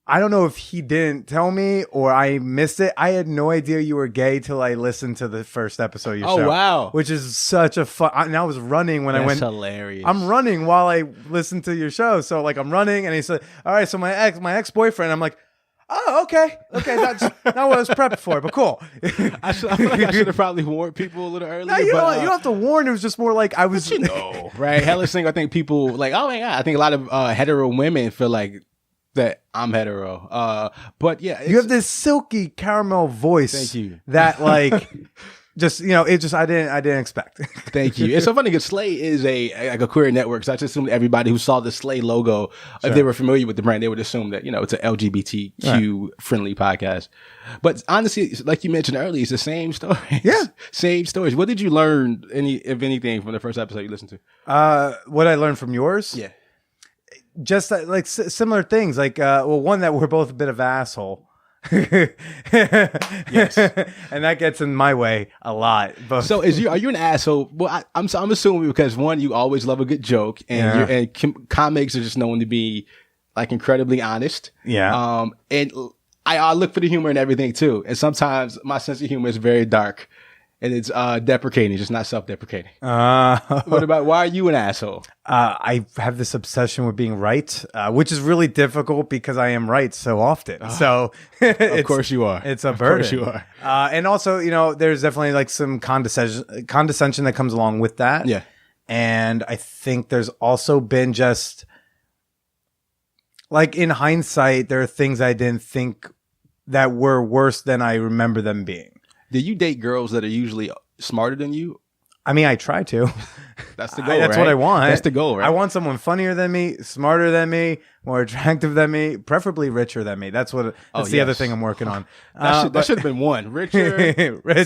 I don't know if he didn't tell me or I missed it. I had no idea you were gay till I listened to the first episode of your show. Oh, wow. Which is such a fun... And I was running when I went... That's hilarious. I'm running while I listened to your show. So, like, I'm running and he said, all right, so my ex-boyfriend, I'm like, oh, okay. That's not what I was prepped for, but cool. I feel like I should have probably warned people a little earlier. No, you don't have to warn. It was just more like I was... right? Hella single. I think people like, oh my God. I think a lot of hetero women feel like that I'm hetero. But yeah. You have this silky caramel voice. Thank you. That like... Just I didn't expect. Thank you. It's so funny because Slay is a queer network. So I just assumed everybody who saw the Slay logo, if they were familiar with the brand, they would assume that it's an LGBTQ friendly podcast. But honestly, like you mentioned earlier, it's the same stories. Yeah, same stories. What did you learn, if anything, from the first episode you listened to? What I learned from yours? Yeah, just like similar things. Like, one that we're both a bit of asshole. Yes, and that gets in my way a lot. But so are you an asshole? Well, I'm assuming because one, you always love a good joke, and comics are just known to be like incredibly honest. Yeah. And I look for the humor in everything too. And sometimes my sense of humor is very dark. And it's deprecating, just not self-deprecating. What about, why are you an asshole? I have this obsession with being right, which is really difficult because I am right so often. So of course you are. It's a burden. Of course you are. And also, there's definitely like some condescension that comes along with that. Yeah. And I think there's also been just like in hindsight, there are things I didn't think that were worse than I remember them being. Do you date girls that are usually smarter than you? I mean, I try to. That's the goal, That's right? what I want. That's the goal, right? I want someone funnier than me, smarter than me, more attractive than me, preferably richer than me. That's the other thing I'm working on. That should have been one. Richer,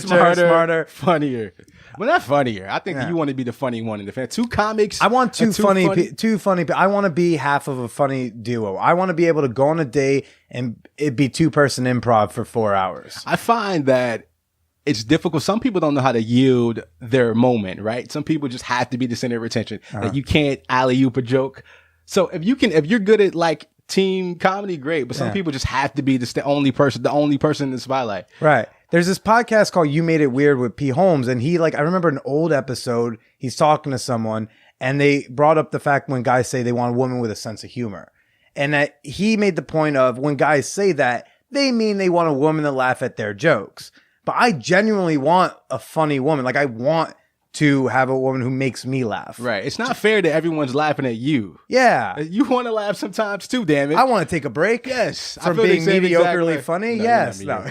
smarter, funnier. Well, not funnier. I think that you want to be the funny one in the fan. Two comics. I want two funny. I want to be half of a funny duo. I want to be able to go on a date and it be 2-person improv for 4 hours. I find that it's difficult. Some people don't know how to yield their moment, right? Some people just have to be the center of attention. Like you can't alley-oop a joke. So if you're good at like team comedy, great. But some people just have to be the only person in the spotlight. Right. There's this podcast called You Made It Weird with P. Holmes. And I remember an old episode, he's talking to someone and they brought up the fact when guys say they want a woman with a sense of humor. And that he made the point of when guys say that, they mean they want a woman to laugh at their jokes. But I genuinely want a funny woman. Like I want to have a woman who makes me laugh. Right. It's not fair that everyone's laughing at you. Yeah. You want to laugh sometimes too, damn it. I want to take a break. Yes. From being mediocrely funny. No, yes. No.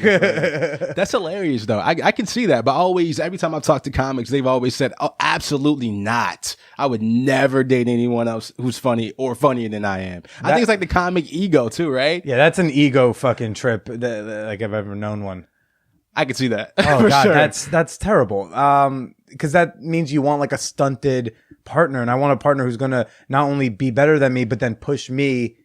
That's hilarious though. I can see that. But every time I've talked to comics, they've always said, oh, absolutely not. I would never date anyone else who's funny or funnier than I am. I think it's like the comic ego too, right? Yeah, that's an ego fucking trip. Like I've ever known one. I could see that. Oh God, sure. that's terrible. Because that means you want like a stunted partner, and I want a partner who's gonna not only be better than me, but then push me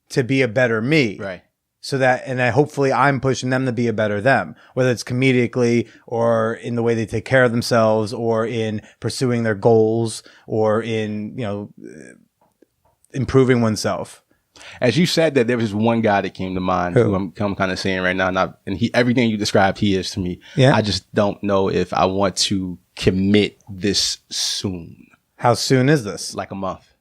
to be a better me. Right. So that, and then hopefully I'm pushing them to be a better them, whether it's comedically or in the way they take care of themselves, or in pursuing their goals, or in improving oneself. As you said that, there was this one guy that came to mind who I'm kind of saying right now, and everything you described, he is to me. Yeah. I just don't know if I want to commit this soon. How soon is this? Like a month.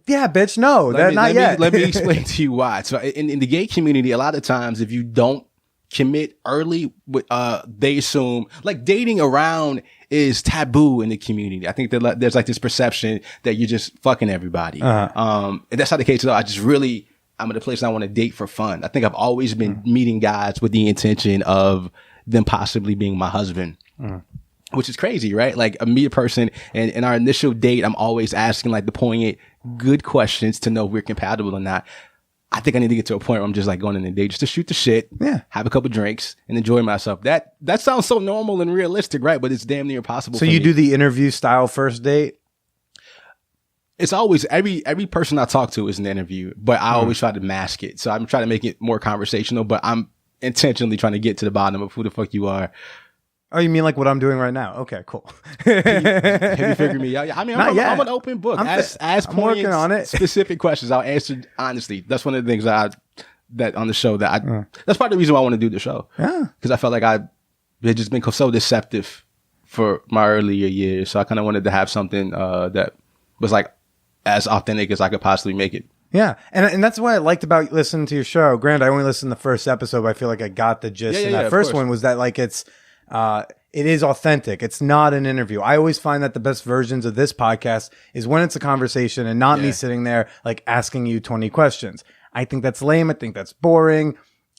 Yeah, bitch. No, not yet. Let me explain to you why. So in the gay community, a lot of times if you don't commit early, they assume like dating around is taboo in the community. I think that there's like this perception that you're just fucking everybody. And that's not the case at all. I'm at a place I want to date for fun. I think I've always been meeting guys with the intention of them possibly being my husband. Which is crazy, right? Like I meet a person and in our initial date, I'm always asking like the poignant, good questions to know if we're compatible or not. I think I need to get to a point where I'm just like going on a date just to shoot the shit, have a couple drinks, and enjoy myself. That sounds so normal and realistic, right? But it's damn near impossible. So you do the interview style first date? It's always every person I talk to is an interview, but I always try to mask it. So I'm trying to make it more conversational, but I'm intentionally trying to get to the bottom of who the fuck you are. Oh, you mean like what I'm doing right now? Okay, cool. Have you figured me out? I mean, I'm an open book. I'm working on it. Specific questions, I'll answer honestly. That's one of the things that on the show that's part of the reason why I want to do the show. Yeah, because I felt like I had just been so deceptive for my earlier years. So I kind of wanted to have something that was like as authentic as I could possibly make it. Yeah, and that's what I liked about listening to your show. Granted, I only listened to the first episode, but I feel like I got the gist. And that first one was that like it is authentic. It's not an interview. I always find that the best versions of this podcast is when it's a conversation and not me sitting there like asking you 20 questions. I think that's lame. I think that's boring.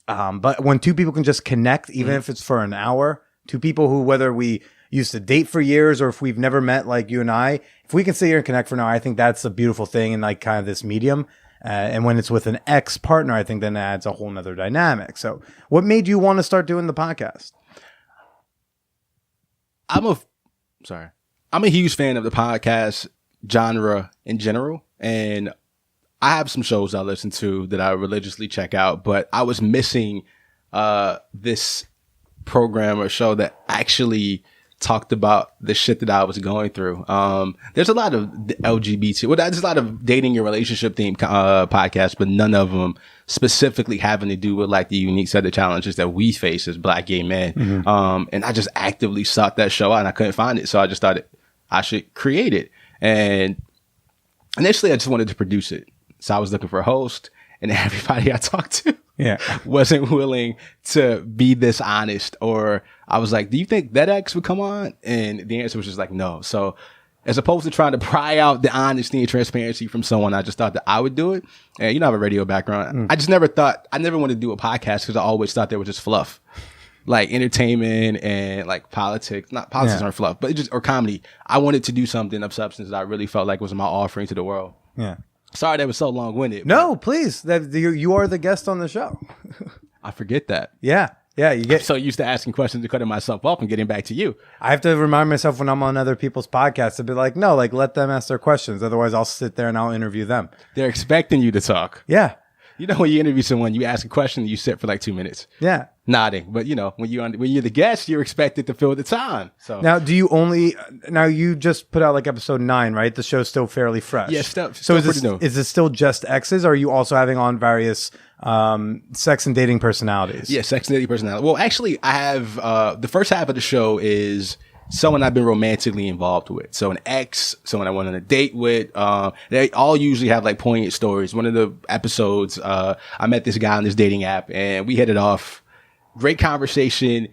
But when two people can just connect, even if it's for an hour, two people who, whether we used to date for years or if we've never met like you and I, if we can sit here and connect for an hour, I think that's a beautiful thing in like kind of this medium. And when it's with an ex-partner, I think then it adds a whole nother dynamic. So what made you want to start doing the podcast? I'm a huge fan of the podcast genre in general. And I have some shows I listen to that I religiously check out, but I was missing this program or show that actually talked about the shit that I was going through. There's a lot of LGBT, well, there's a lot of dating and relationship themed podcasts, but none of them specifically having to do with like the unique set of challenges that we face as Black gay men. And I just actively sought that show out and I couldn't find it. So I just thought I should create it. And initially I just wanted to produce it. So I was looking for a host, and everybody I talked to wasn't willing to be this honest. Or I was like, do you think that X would come on? And the answer was just like, no. So as opposed to trying to pry out the honesty and transparency from someone, I just thought that I would do it. And I have a radio background. I never wanted to do a podcast because I always thought they were just fluff. Like entertainment and like politics. Not politics aren't fluff, but or comedy. I wanted to do something of substance that I really felt like was my offering to the world. Yeah. Sorry that was so long-winded. No, please. You are the guest on the show. I forget that. Yeah. You get I'm so used to asking questions and cutting myself off and getting back to you. I have to remind myself when I'm on other people's podcasts to be like, no, like let them ask their questions. Otherwise, I'll sit there and I'll interview them. They're expecting you to talk. Yeah. You know, when you interview someone, you ask a question, you sit for like 2 minutes. Yeah. Nodding. But when you're the guest, you're expected to fill the time. So now, you just put out like episode 9, right? The show's still fairly fresh. Yeah, still is it still just exes, or are you also having on various sex and dating personalities? Yeah, sex and dating personalities. Well, actually, I have the first half of the show is someone I've been romantically involved with. So an ex, someone I went on a date with. They all usually have like poignant stories. One of the episodes, I met this guy on this dating app and we hit it off. Great conversation.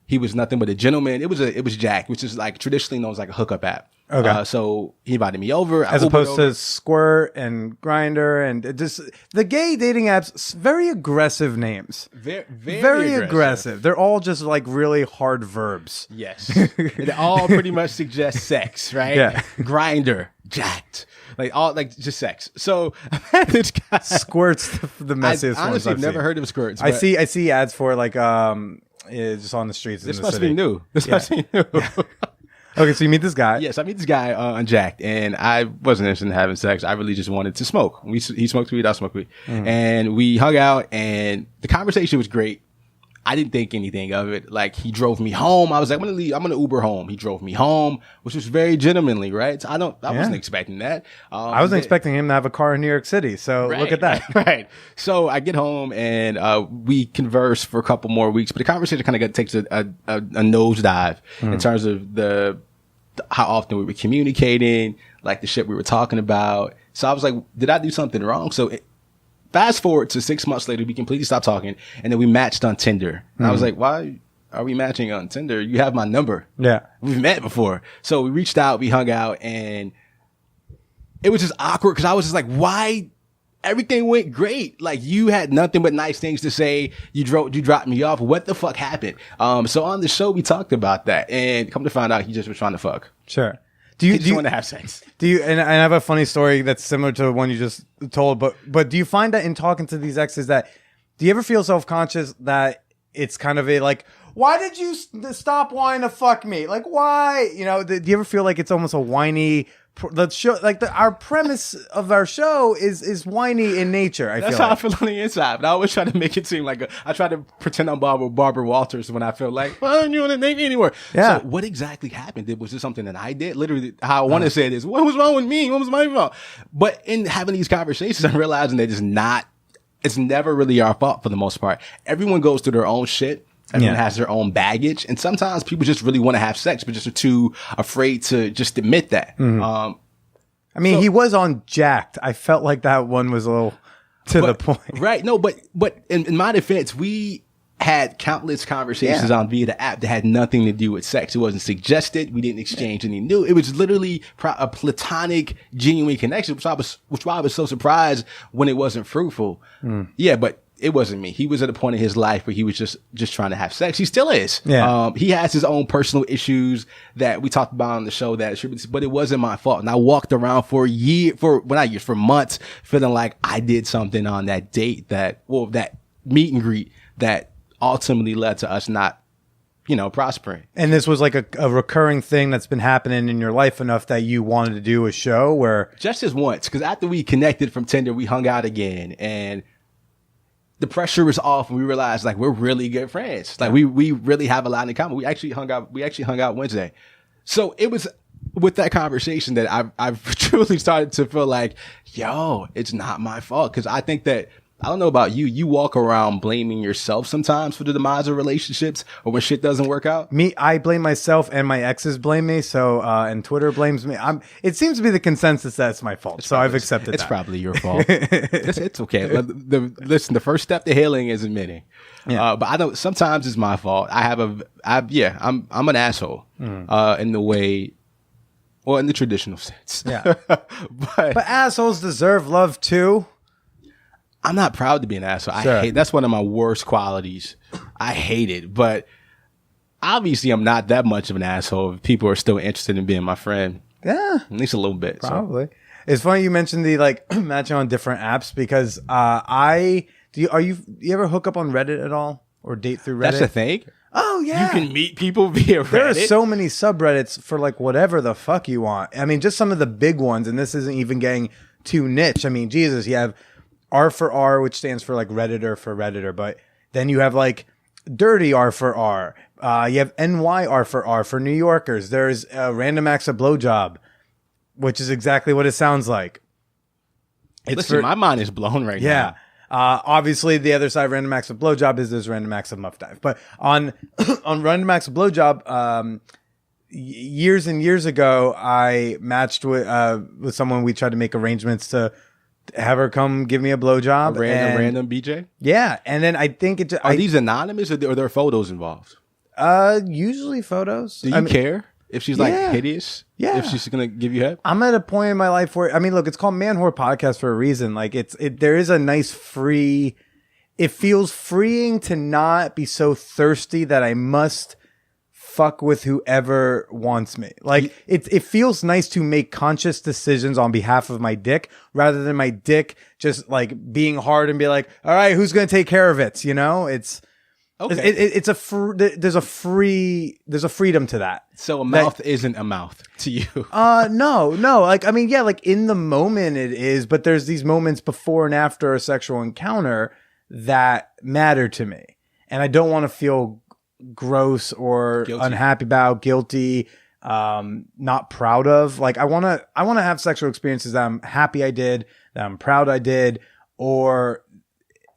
He was nothing but a gentleman. It was Jack, which is like traditionally known as like a hookup app. Okay. So he invited me over. As opposed to Squirt and Grindr and just the gay dating apps, very aggressive names. Very aggressive. They're all just like really hard verbs. Yes. They all pretty much suggest sex, right? Yeah. Grindr, jacked. Like all like just sex. So I met this guy. Squirt's the messiest one. Honestly, I've never heard of Squirts. I see ads for like just on the streets. This in the must city. be new. This must be new. Okay, so you meet this guy. Yes, I meet this guy on Jacked, and I wasn't interested in having sex. I really just wanted to smoke. He smoked weed, I smoked weed. And we hung out, and the conversation was great. I didn't think anything of it. Like, he drove me home. I was like, I'm gonna leave. I'm gonna Uber home. He drove me home, which was very gentlemanly, right? So I wasn't expecting that. I wasn't expecting him to have a car in New York City. So look at that. Right. So I get home and we converse for a couple more weeks, but the conversation kind of takes a nosedive in terms of how often we were communicating, like the shit we were talking about. So I was like, did I do something wrong? So fast forward to 6 months later, we completely stopped talking, and then we matched on Tinder. And I was like, why are we matching on Tinder? You have my number. Yeah. We've met before. So we reached out, we hung out, and it was just awkward because I was just like, why? Everything went great. Like, you had nothing but nice things to say. You dropped me off. What the fuck happened? So on the show, we talked about that, and come to find out, he just was trying to fuck. Sure. Do you want to have sex? And I have a funny story that's similar to the one you just told, but do you find that in talking to these exes do you ever feel self-conscious that it's kind of like, why did you stop wanting to fuck me? Like, why? Do you ever feel like it's almost a whiny, our premise of our show is whiny in nature. That's how I feel on the inside. But I always try to make it seem like I try to pretend I'm Barbara Walters when I feel like, well, you want to date me anymore. Yeah. So what exactly happened? Was this something that I did? Literally, how I want to say it is, what was wrong with me? What was my fault? But in having these conversations, I'm realizing that it's never really our fault for the most part. Everyone goes through their own shit. Everyone has their own baggage. And sometimes people just really want to have sex, but just are too afraid to just admit that. He was on Jacked. I felt like that one was a little to the point. Right. No, but in my defense, we had countless conversations via the app that had nothing to do with sex. It wasn't suggested. We didn't exchange any new. It was literally a platonic, genuine connection, which why I was so surprised when it wasn't fruitful. Yeah, but it wasn't me. He was at a point in his life where he was just trying to have sex. He still is. Yeah. He has his own personal issues that we talked about on the show but it wasn't my fault. And I walked around for months feeling like I did something on that date that meet and greet that ultimately led to us not, prospering. And this was like a recurring thing that's been happening in your life enough that you wanted to do a show where just as once, because after we connected from Tinder, we hung out again, and the pressure was off, and we realized like we're really good friends. Like we really have a lot in common. We actually hung out Wednesday. So it was with that conversation that I've truly started to feel like, yo, it's not my fault. Cause I think that, I don't know about you, you walk around blaming yourself sometimes for the demise of relationships or when shit doesn't work out. I blame myself, and my exes blame me. So, and Twitter blames me. It seems to be the consensus that it's my fault. So I've accepted it's that. probably your fault. It's okay. Listen, the first step to healing is admitting. Yeah. But I know sometimes it's my fault. I'm an asshole, in the way, well, in the traditional sense. Yeah. but assholes deserve love too. I'm not proud to be an asshole. That's one of my worst qualities. I hate it. But obviously I'm not that much of an asshole if people are still interested in being my friend. Yeah. At least a little bit. Probably. So. It's funny you mentioned the matching on different apps because do you ever hook up on Reddit at all or date through Reddit? That's a thing? Oh yeah. You can meet people via Reddit. There are so many subreddits for like whatever the fuck you want. I mean, just some of the big ones, and this isn't even getting too niche. I mean, Jesus, you have R for R, which stands for like Redditor for Redditor, but then you have like Dirty R for R. You have NYR for R for New Yorkers. There's Random Acts of Blowjob, which is exactly what it sounds like. Listen, my mind is blown right now. Yeah. Obviously, the other side of Random Acts of Blowjob is there's Random Acts of Muff Dive. But on Random Acts of Blowjob, years and years ago, I matched with someone. We tried to make arrangements to have her come give me a blowjob. Random BJ? Yeah. And then I think Are these anonymous or are there photos involved? Usually photos. Do you care if she's like hideous? Yeah. If she's going to give you head? I'm at a point in my life where, I mean, look, it's called Manwhore Podcast for a reason. Like there is a nice it feels freeing to not be so thirsty that I must fuck with whoever wants me. Like it feels nice to make conscious decisions on behalf of my dick rather than my dick just like being hard and be like, all right, who's going to take care of it? You know, there's a freedom to that. So a mouth isn't a mouth to you. No. Like, I mean, yeah, like in the moment it is, but there's these moments before and after a sexual encounter that matter to me. And I don't want to feel gross or unhappy about, guilty, not proud of. Like I want to have sexual experiences that I'm happy I did, that I'm proud I did, and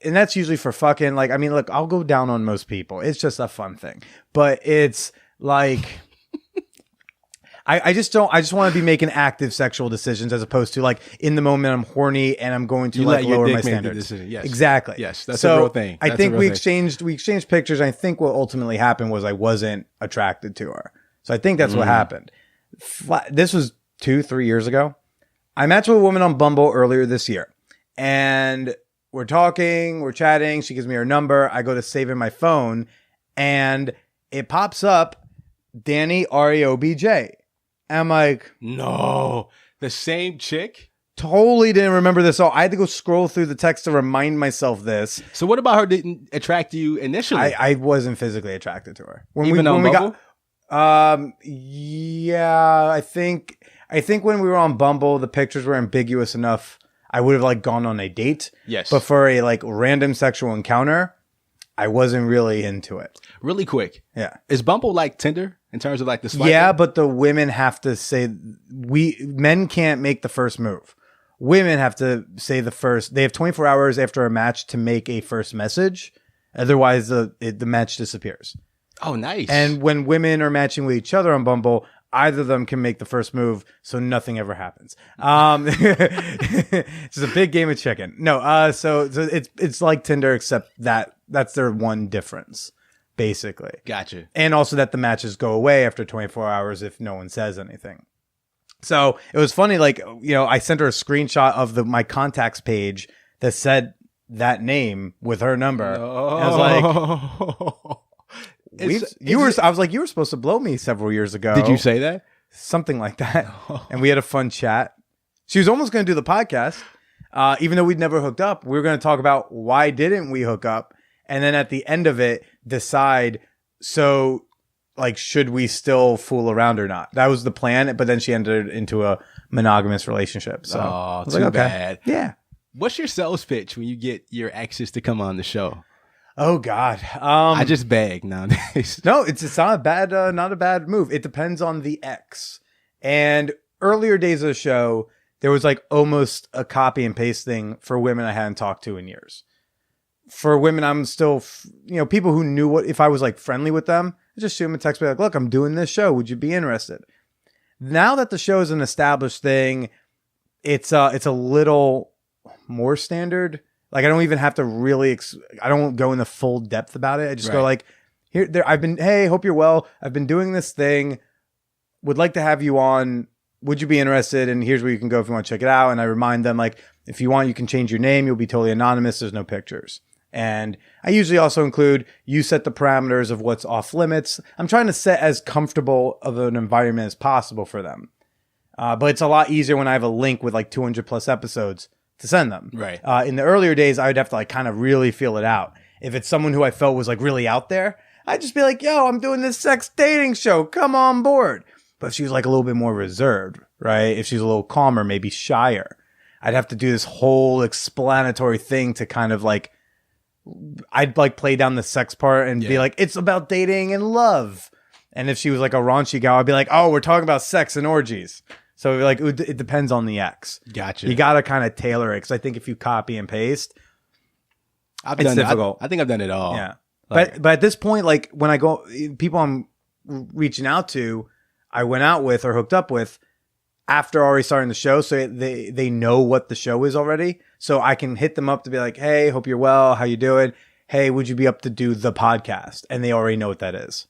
that's usually for fucking. Like, I mean, look, I'll go down on most people. It's just a fun thing, but it's like, I just want to be making active sexual decisions as opposed to like in the moment I'm horny and I'm going to like lower my standards. Yes. Exactly. Yes. That's a real thing. I think we exchanged pictures. And I think what ultimately happened was I wasn't attracted to her. So I think that's what happened. This was 2-3 years ago. I matched with a woman on Bumble earlier this year and we're talking, we're chatting. She gives me her number. I go to save in my phone and it pops up Danny REOBJ. I'm like, no, the same chick? Totally didn't remember this. So I had to go scroll through the text to remind myself this. So what about her didn't attract you initially? I wasn't physically attracted to her. Even on Bumble? Yeah, I think when we were on Bumble, the pictures were ambiguous enough. I would have like gone on a date. Yes. But for a like random sexual encounter, I wasn't really into it. Really quick. Yeah. Is Bumble like Tinder in terms of like the swipe? Yeah, but the women have to say men can't make the first move. Women have to say the first. They have 24 hours after a match to make a first message. Otherwise, the match disappears. Oh, nice. And when women are matching with each other on Bumble, either of them can make the first move, so nothing ever happens. It's a big game of chicken. No, so it's like Tinder, except that's their one difference, basically. Gotcha. And also that the matches go away after 24 hours if no one says anything. So it was funny, like, you know, I sent her a screenshot of my contacts page that said that name with her number. No. And I was like, I was like, you were supposed to blow me several years ago. Did you say that? Something like that. And we had a fun chat. She was almost going to do the podcast. Even though we'd never hooked up, we were going to talk about why didn't we hook up? And then at the end of it, decide, so like, should we still fool around or not? That was the plan. But then she entered into a monogamous relationship. So I was like, okay. Bad. Yeah. What's your sales pitch when you get your exes to come on the show? Oh God. I just beg nowadays. No, it's not a bad move. It depends on the ex. And earlier days of the show, there was like almost a copy and paste thing for women I hadn't talked to in years. For women, I'm still, people who knew if I was like friendly with them, I just shoot them a text, be like, look, I'm doing this show. Would you be interested? Now that the show is an established thing, it's a little more standard. Like I don't even have to really, I don't go into full depth about it. I just go like, hey, hope you're well. I've been doing this thing. Would like to have you on. Would you be interested? And here's where you can go if you want to check it out. And I remind them like, if you want, you can change your name. You'll be totally anonymous. There's no pictures. And I usually also include, you set the parameters of what's off limits. I'm trying to set as comfortable of an environment as possible for them. But it's a lot easier when I have a link with like 200 plus episodes to send them. Right. In the earlier days, I would have to like kind of really feel it out. If it's someone who I felt was like really out there, I'd just be like, yo, I'm doing this sex dating show. Come on board. But if she was like a little bit more reserved, right? If she's a little calmer, maybe shyer, I'd have to do this whole explanatory thing to kind of like, I'd like play down the sex part and be like, it's about dating and love. And if she was like a raunchy gal, I'd be like, oh, we're talking about sex and orgies. So like it depends on the ex. Gotcha. You got to kind of tailor it because I think if you copy and paste, it's difficult. I think I've done it all. Yeah. Like, but at this point, like when I go, people I'm reaching out to, I went out with or hooked up with after already starting the show. So they know what the show is already. So I can hit them up to be like, hey, hope you're well. How you doing? Hey, would you be up to do the podcast? And they already know what that is.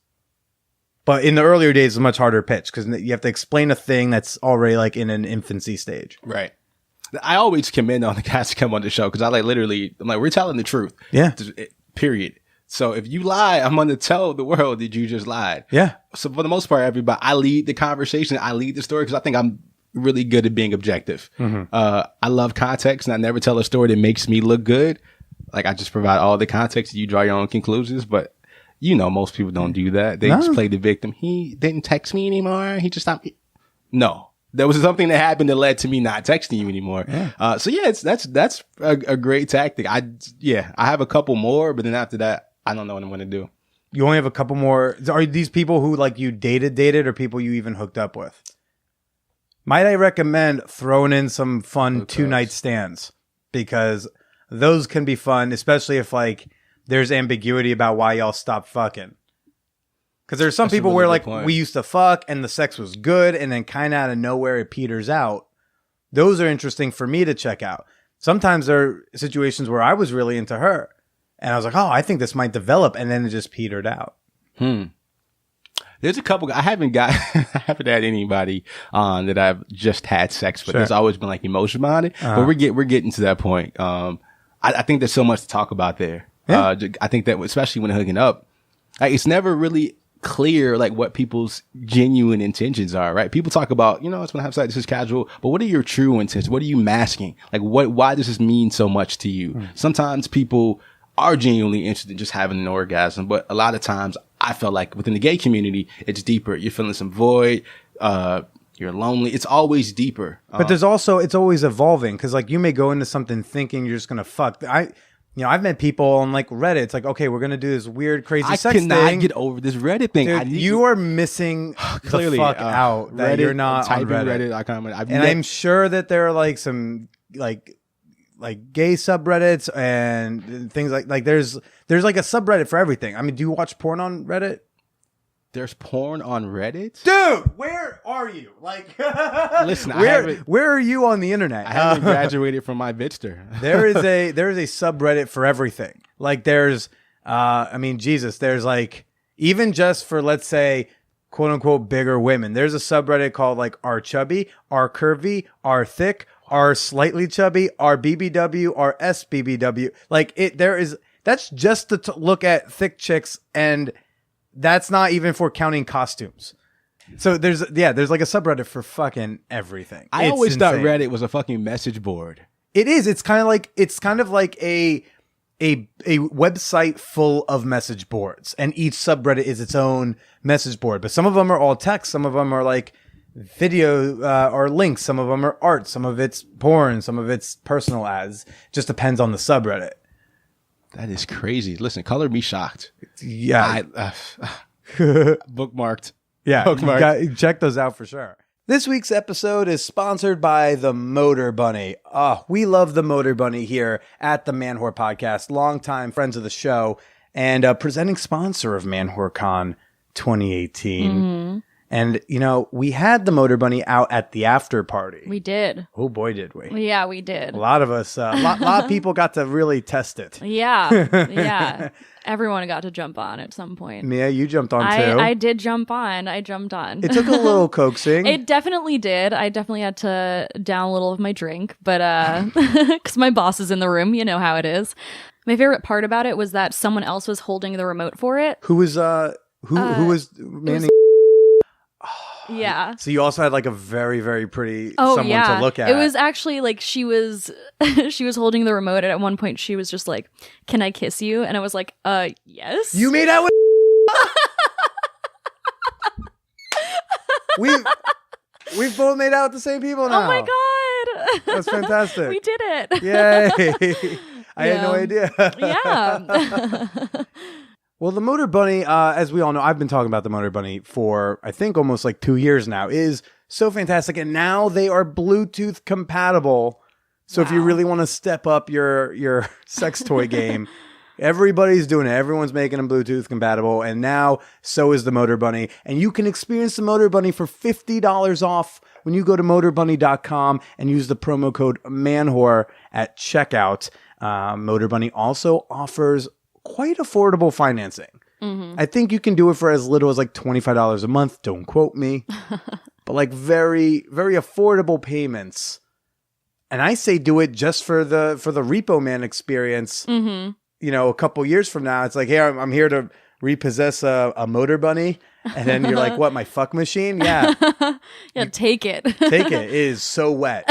But in the earlier days, it's a much harder pitch because you have to explain a thing that's already like in an infancy stage. Right. I always commend on the guys to come on the show because I'm like, we're telling the truth. Yeah. Period. So if you lie, I'm going to tell the world that you just lied. Yeah. So for the most part, everybody, I lead the conversation. I lead the story because I think I'm really good at being objective. Mm-hmm. I love context and I never tell a story that makes me look good. Like I just provide all the context and you draw your own conclusions. But most people don't do that. They just play the victim. He didn't text me anymore. He just stopped. No. There was something that happened that led to me not texting you anymore. Yeah. That's a great tactic. I have a couple more, but then after that, I don't know what I'm going to do. You only have a couple more. Are these people who like you dated or people you even hooked up with? Might I recommend throwing in some fun 2-night stands because those can be fun, especially if like there's ambiguity about why y'all stopped fucking. Because there's some people where like we used to fuck and the sex was good and then kind of out of nowhere it peters out. Those are interesting for me to check out. Sometimes there are situations where I was really into her and I was like, oh, I think this might develop, and then it just petered out. There's a couple. I haven't had anybody on that I've just had sex with. Sure. There's always been like emotion behind it, but we're getting to that point. I think there's so much to talk about there. Yeah. I think that especially when hooking up, like it's never really clear like what people's genuine intentions are, right? People talk about, I just want to have sex, this is casual, but what are your true intentions? What are you masking? Like why does this mean so much to you? Sometimes people are genuinely interested in just having an orgasm, but a lot of times I felt like within the gay community, it's deeper. You're feeling some void. You're lonely. It's always deeper. But there's also, it's always evolving because like you may go into something thinking you're just going to fuck. I've met people on like Reddit. It's like, okay, we're going to do this weird, crazy sex thing. I cannot get over this Reddit thing. Dude, you are missing clearly the fuck out that Reddit, you're not on Reddit. I'm sure that there are like some like gay subreddits and things like there's like a subreddit for everything. I mean, do you watch porn on Reddit? There's porn on Reddit? Dude, where are you? Like, listen, where are you on the internet? I haven't graduated from my Vidster. there is a subreddit for everything. Like there's, there's like, even just for, let's say, quote unquote, bigger women, there's a subreddit called like R chubby, R curvy, R thick, R slightly chubby, R BBW, R SBBW. Like that's just to look at thick chicks, and that's not even for counting costumes. So there's like a subreddit for fucking everything. I always thought Reddit was a fucking message board. It is. It's kind of like a website full of message boards, and each subreddit is its own message board. But some of them are all text. Some of them are like video or links. Some of them are art. Some of it's porn. Some of it's personal ads. Just depends on the subreddit. That is crazy. Listen, color me shocked. Yeah. Bookmarked. Yeah. Check those out for sure. This week's episode is sponsored by the Motor Bunny. We love the Motor Bunny here at the Manwhore Podcast. Longtime friends of the show and presenting sponsor of ManwhoreCon 2018. Mm-hmm. And, we had the Motor Bunny out at the after party. We did. Oh, boy, did we. Yeah, we did. A lot of us, a lot of people got to really test it. Yeah. Everyone got to jump on at some point. Mia, you jumped on too. I did jump on. I jumped on. It took a little coaxing. It definitely did. I definitely had to down a little of my drink, but because my boss is in the room, you know how it is. My favorite part about it was that someone else was holding the remote for it. Who was manning? Yeah. So you also had like a very, very pretty someone to look at. It was actually like she was holding the remote, and at one point she was just like, "Can I kiss you?" And I was like, yes. You made out with We've both made out with the same people now. Oh my god. That's fantastic. We did it. Yay. I had no idea. Yeah. Well, the Motor Bunny, as we all know, I've been talking about the Motor Bunny for, I think, almost like 2 years now, is so fantastic. And now they are Bluetooth compatible. So if you really want to step up your sex toy game, everybody's doing it. Everyone's making them Bluetooth compatible. And now so is the Motor Bunny. And you can experience the Motor Bunny for $50 off when you go to motorbunny.com and use the promo code MANWHORE at checkout. Motor Bunny also offers quite affordable financing. Mm-hmm. I think you can do it for as little as like $25 a month. Don't quote me. But like very, very affordable payments. And I say do it just for the Repo Man experience. Mm-hmm. A couple years from now, it's like, hey, I'm here to repossess a Motor Bunny. And then you're like, what, my fuck machine? Yeah. Yeah, take it. Take it. It is so wet.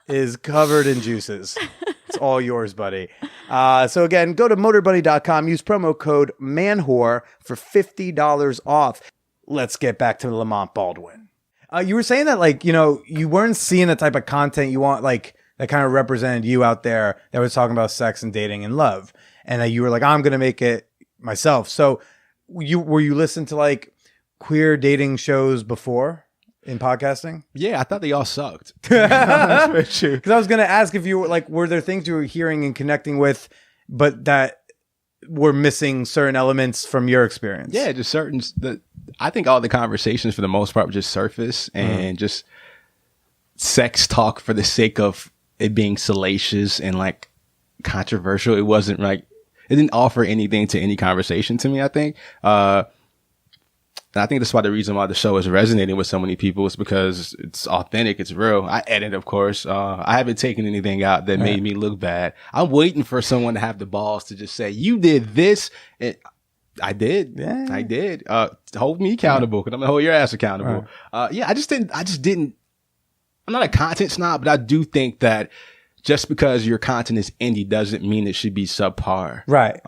It is covered in juices. It's all yours, buddy. So again, go to motorbunny.com. Use promo code MANWHORE for $50 off. Let's get back to Lamont Baldwin. You were saying that, like, you weren't seeing the type of content you want, like, that kind of represented you out there that was talking about sex and dating and love. And you were like, I'm going to make it myself. So were you listening to, like, queer dating shows before? In podcasting? Yeah, I thought they all sucked. That's true. Because I was going to ask if you were like, were there things you were hearing and connecting with, but that were missing certain elements from your experience? Yeah, just I think all the conversations for the most part were just surface and just sex talk for the sake of it being salacious and like controversial. It wasn't like, it didn't offer anything to any conversation to me, I think. And I think that's why the reason why the show is resonating with so many people is because it's authentic, it's real. I edit, of course. I haven't taken anything out that made me look bad. I'm waiting for someone to have the balls to just say, you did this. And I did. Yeah. I did. Hold me accountable because I'm going to hold your ass accountable. Right. I just didn't. I'm not a content snob, but I do think that just because your content is indie doesn't mean it should be subpar. Right.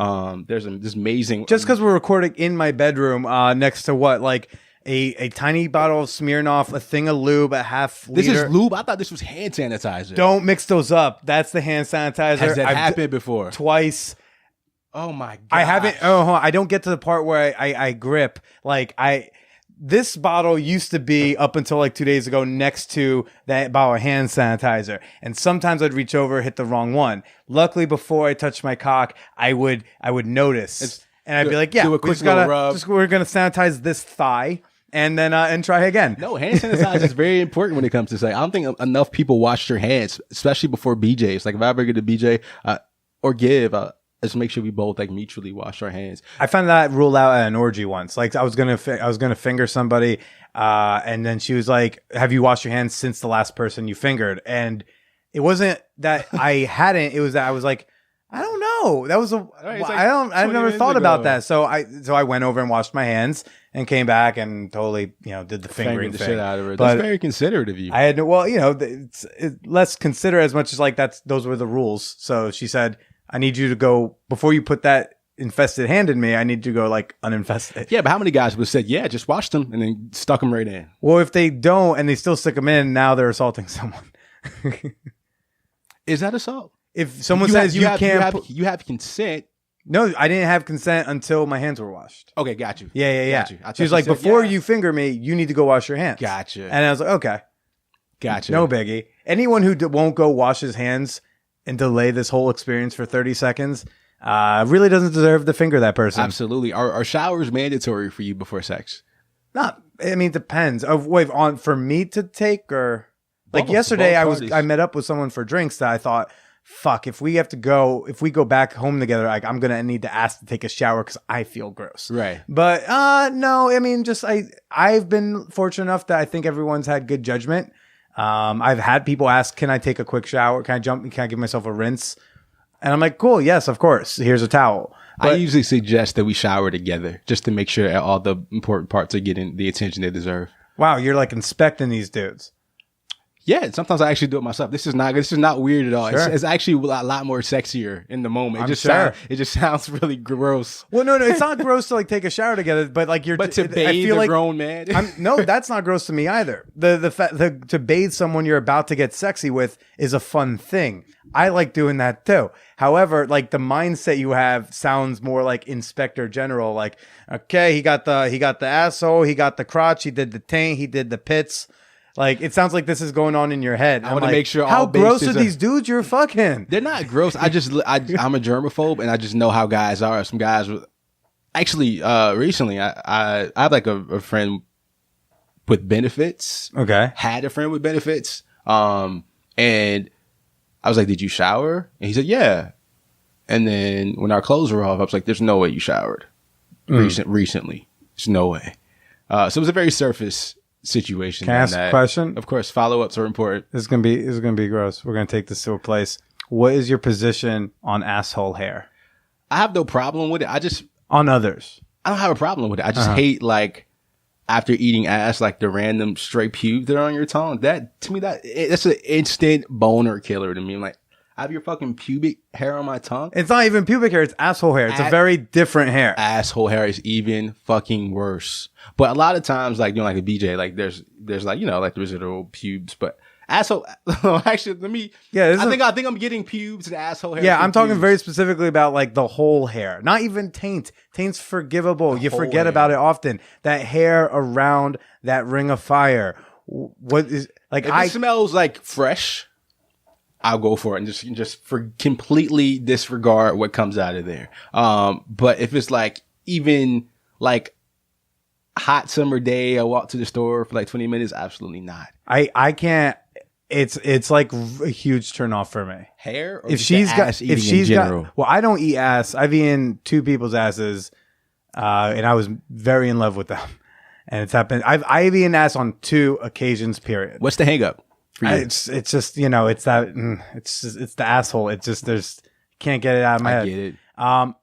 There's this amazing. Just because we're recording in my bedroom next to what, like a tiny bottle of Smirnoff, a thing of lube, a half liter. This is lube? I thought this was hand sanitizer. Don't mix those up. That's the hand sanitizer. Has that happened before? Twice. Oh my god. I haven't. I don't get to the part where I grip. Like this bottle used to be up until like 2 days ago next to that bottle of hand sanitizer. And sometimes I'd reach over, hit the wrong one. Luckily, before I touched my cock, I would notice. And I'd be like, yeah, do a quick little rub. We're going to sanitize this thigh and then and try again. No, hand sanitizer is very important when it comes to sex. I don't think enough people wash their hands, especially before BJs. Like if I ever get a BJ or give, just make sure we both like mutually wash our hands. I found that rule out at an orgy once. Like I was gonna finger somebody, and then she was like, "Have you washed your hands since the last person you fingered?" And it wasn't that I hadn't. It was that I was like, I don't know. That was I never thought about that. So I went over and washed my hands and came back and totally did the fingering the thing. Shit out of her. But that's very considerate of you. I had it's less considerate as much as like those were the rules. So she said, I need you to go before you put that infested hand in me, I need to go like uninfested. Yeah, but how many guys would have said, yeah, just wash them and then stuck them right in? Well, if they don't and they still stick them in, now they're assaulting someone. Is that assault? If someone says you can't... You have consent. No, I didn't have consent until my hands were washed. Okay, got you. Yeah. Got you. She was like, before you finger me, you need to go wash your hands. Gotcha. And I was like, okay. Gotcha. No biggie. Anyone who won't go wash his hands and delay this whole experience for 30 seconds really doesn't deserve to finger that person. Absolutely. Are showers mandatory for you before sex? Not. I mean, it depends. For me to take or like Both yesterday, parties. I met up with someone for drinks that I thought, fuck, if we go back home together, like I'm gonna need to ask to take a shower because I feel gross. Right. But no, I mean, just I've been fortunate enough that I think everyone's had good judgment. I've had people ask, can I take a quick shower? Can I give myself a rinse? And I'm like, cool, yes, of course. Here's a towel. But I usually suggest that we shower together just to make sure all the important parts are getting the attention they deserve. Wow, you're like inspecting these dudes. Yeah, sometimes I actually do it myself. This is not weird at all. Sure. It's actually a lot more sexier in the moment. It just sounds really gross. Well, no, it's not gross to like take a shower together, but like But to bathe a grown man. No, that's not gross to me either. To bathe someone you're about to get sexy with is a fun thing. I like doing that too. However, like the mindset you have sounds more like Inspector General. Like, okay, he got the asshole, he got the crotch, he did the taint, he did the pits. Like, it sounds like this is going on in your head. I want to make sure how all gross are these dudes you're fucking? They're not gross. I'm a germaphobe, and I just know how guys are. Some guys actually recently I have like a friend with benefits. Okay. Had a friend with benefits. And I was like, did you shower? And he said, yeah. And then when our clothes were off, I was like, there's no way you showered recently. There's no way. So it was a very surface situation. Can I ask a question? Of course, follow-ups are important. This is gonna be gross. We're gonna take this to a place. What is your position on asshole hair? I have no problem with it. On others. I don't have a problem with it. I just hate like after eating ass, like the random stray pubes that are on your tongue. That to me, that's an instant boner killer to me. I'm like, I have your fucking pubic hair on my tongue. It's not even pubic hair. It's asshole hair. It's a very different hair. Asshole hair is even fucking worse. But a lot of times, like, like a BJ, like there's like, like the residual pubes, but asshole, actually, let me, I think I'm getting pubes and asshole hair. Yeah, I'm talking very specifically about like the whole hair, not even taint. Taint's forgivable. You forget about it often. That hair around that ring of fire. What is like, if it smells like fresh, I'll go for it and just for completely disregard what comes out of there. But if it's like even like hot summer day, I walk to the store for like 20 minutes, absolutely not. I can't. It's like a huge turn off for me. Hair, or if she's got, well, I don't eat ass. I've eaten two people's asses, and I was very in love with them. And it's happened. I've eaten ass on 2 occasions. Period. What's the hang up? It's just it's the asshole. It's just can't get it out of my head. I get it.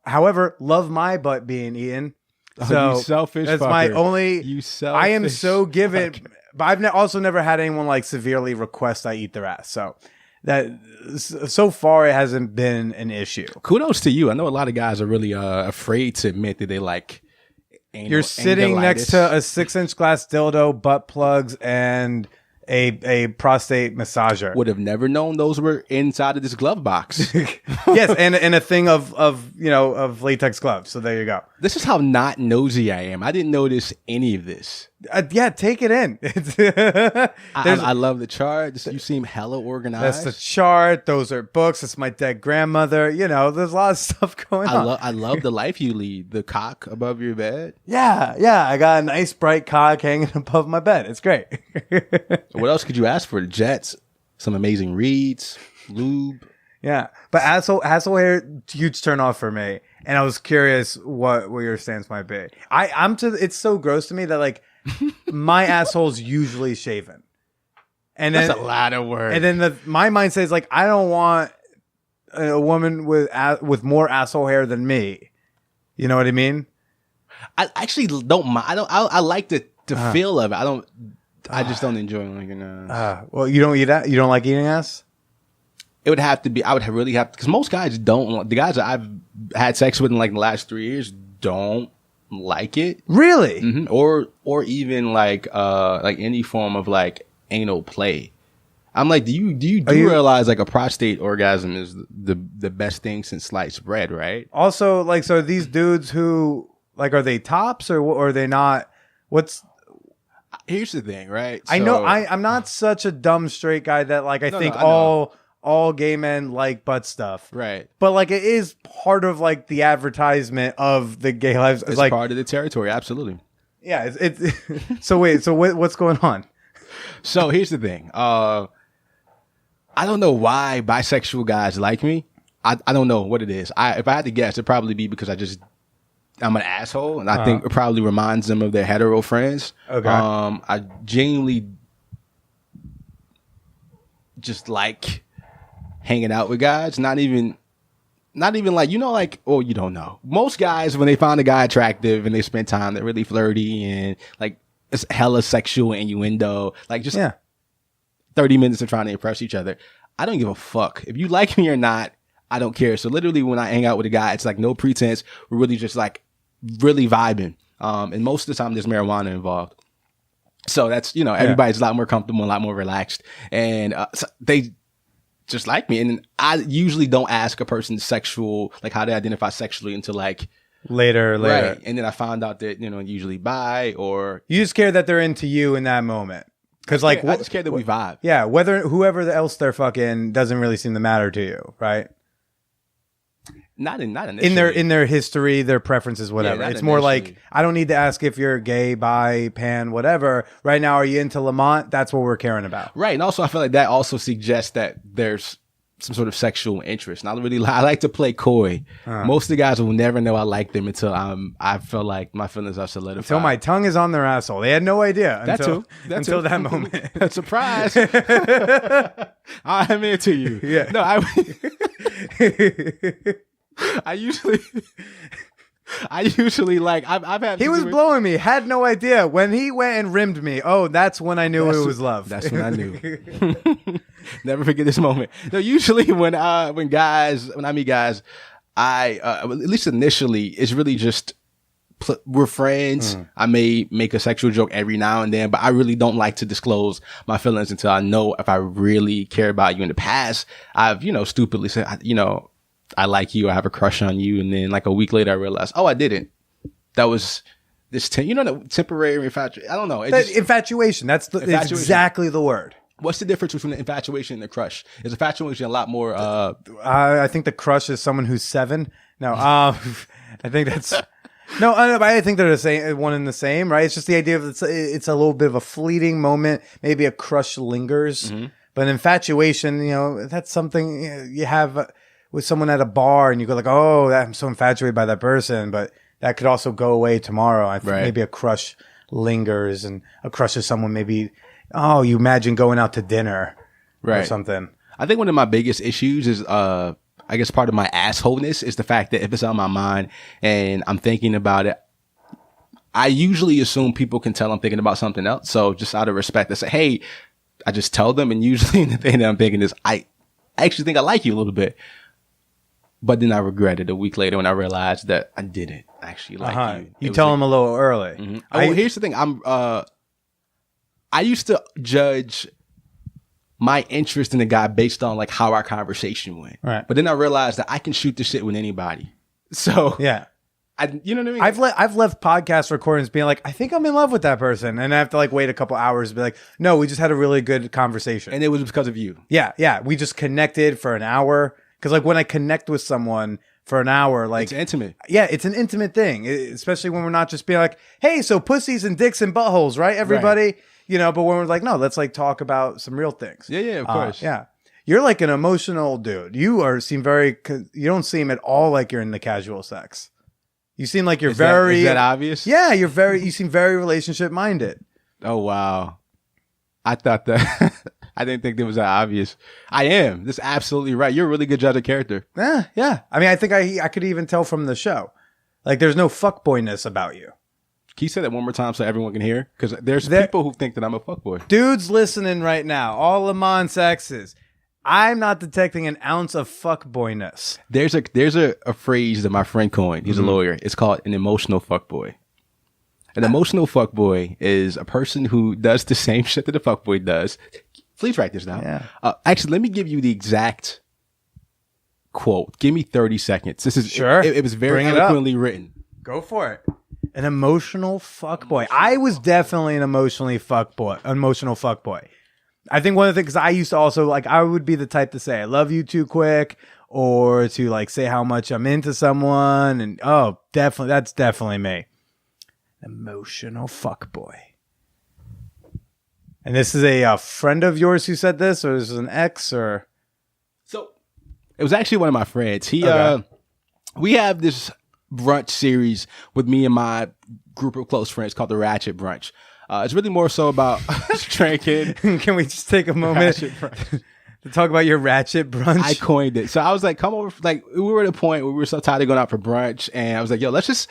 However, love my butt being eaten. So you selfish. That's fucker. my only. You selfish. I am so given, fucker. But I've also never had anyone like severely request I eat their ass. So so far it hasn't been an issue. Kudos to you. I know a lot of guys are really afraid to admit that they like. You're sitting next to a 6-inch glass dildo, butt plugs, and a prostate massager. Would have never known those were inside of this glove box. Yes, and a thing of latex gloves. So there you go. This is how not nosy I am. I didn't notice any of this. Yeah, take it in. I love the chart. You seem hella organized. That's the chart. Those are books. It's my dead grandmother. There's a lot of stuff going on. I love the life you lead. The cock above your bed. Yeah. I got a nice bright cock hanging above my bed. It's great. What else could you ask for? Jets, some amazing reads, lube. Yeah, but asshole hair, huge turn off for me. And I was curious what your stance might be. It's so gross to me that like my asshole's usually shaven. And that's a lot of work. And then my mindset is like, I don't want a woman with more asshole hair than me. You know what I mean? I actually don't mind. I like the feel of it. I just don't enjoy like well, you don't eat that? You don't like eating ass? it would have to be. I would really have to, because most guys don't. The guys that I've had sex with in like the last 3 years don't like it. Really? Mm-hmm. Or even like any form of like anal play. I'm like, do you realize like a prostate orgasm is the best thing since sliced bread, right? Also, like, so these dudes who like, are they tops or are they not? Here's the thing, right? I know I'm not such a dumb straight guy that like I think all gay men like butt stuff, right? But like it is part of like the advertisement of the gay lives. It's like part of the territory, absolutely. Yeah. It's so wait. So what's going on? So here's the thing. I don't know why bisexual guys like me. I don't know what it is. If I had to guess, it'd probably be because I'm an asshole, and I think it probably reminds them of their hetero friends. Okay. I genuinely just like hanging out with guys. Not even like, you don't know. Most guys, when they find a guy attractive and they spend time, they're really flirty and like it's hella sexual innuendo. Like just 30 minutes of trying to impress each other. I don't give a fuck. If you like me or not, I don't care. So literally when I hang out with a guy, it's like no pretense. We're really just like really vibing. And most of the time there's marijuana involved. So that's, everybody's a lot more comfortable, a lot more relaxed. And so they just like me. And I usually don't ask a person sexual, like how they identify sexually until like later. Right. And then I found out that, usually bi or. You just care that they're into you in that moment. Because like, I just care that we vibe. Yeah. Whether whoever else they're fucking doesn't really seem to matter to you. Right. Not initially. In their history, their preferences, whatever. It's more like, I don't need to ask if you're gay, bi, pan, whatever. Right now, are you into Lamont? That's what we're caring about. Right. And also, I feel like that also suggests that there's some sort of sexual interest. And I like to play coy. Most of the guys will never know I like them until I feel like my feelings are solidified. Until my tongue is on their asshole. They had no idea until that moment. Surprise. I'm into you. Yeah. No, I usually like I've had. He was blowing me. Had no idea when he went and rimmed me. Oh, that's when I knew it was love. That's when I knew. Never forget this moment. No, usually when I meet guys, I at least initially it's really just we're friends. I may make a sexual joke every now and then, but I really don't like to disclose my feelings until I know if I really care about you. In the past, I've stupidly said I like you, I have a crush on you, and then like a week later I realized, I didn't. That was this temporary infatuation. I don't know. Infatuation. That's exactly the word. What's the difference between the infatuation and the crush? Is infatuation a lot more? I think the crush is someone who's 7. No, I think that's no. I think they're the same, one and the same, right? It's just the idea of it's a little bit of a fleeting moment. Maybe a crush lingers, but infatuation, that's something you have with someone at a bar and you go like, oh, I'm so infatuated by that person, but that could also go away tomorrow. I think maybe a crush lingers, and a crush is someone maybe, you imagine going out to dinner or something. I think one of my biggest issues is, I guess part of my assholeness is the fact that if it's on my mind and I'm thinking about it, I usually assume people can tell I'm thinking about something else. So just out of respect, I say, hey, I just tell them. And usually the thing that I'm thinking is, I actually think I like you a little bit. But then I regret it a week later when I realized that I didn't actually like you. You tell them a little early. Mm-hmm. Here's the thing. I used to judge my interest in a guy based on like how our conversation went. Right. But then I realized that I can shoot the shit with anybody. So yeah. You know what I mean? I've left podcast recordings being like, I think I'm in love with that person, and I have to like wait a couple hours to be like, no, we just had a really good conversation, and it was because of you. Yeah. We just connected for an hour. Because like when I connect with someone for an hour, like it's intimate. Yeah, it's an intimate thing, especially when we're not just being like, hey, so pussies and dicks and buttholes, right, everybody? Right. But when we're like, no, let's like talk about some real things. Yeah, of course. Yeah. You're like an emotional dude. You don't seem at all like you're into casual sex. You seem like you're is that obvious? Yeah, you seem very relationship minded. Oh, wow. I thought that. I didn't think that was that obvious. I am. That's absolutely right. You're a really good judge of character. Yeah. I mean, I think I could even tell from the show. Like, there's no fuckboyness about you. Can you say that one more time so everyone can hear? Because there's people who think that I'm a fuckboy. Dudes listening right now, all Lamont exes, I'm not detecting an ounce of fuckboyness. There's a phrase that my friend coined. He's a lawyer. It's called an emotional fuckboy. An emotional fuckboy is a person who does the same shit that a fuckboy does. Please write this down. Yeah. Actually, let me give you the exact quote. Give me 30 seconds. This is sure. It was very eloquently written. Go for it. An emotional fuckboy. I was definitely an emotional fuckboy. I think one of the things I used to also like, I would be the type to say I love you too quick, or to like say how much I'm into someone, and definitely that's definitely me. Emotional fuckboy. And this is a friend of yours who said this, or this is an ex, or so it was actually one of my friends. We have this brunch series with me and my group of close friends called the Ratchet Brunch. It's really more so about drinking. Can we just take a moment to talk about your Ratchet Brunch? I coined it. So I was like, come over. Like, we were at a point where we were so tired of going out for brunch, and I was like, yo, let's just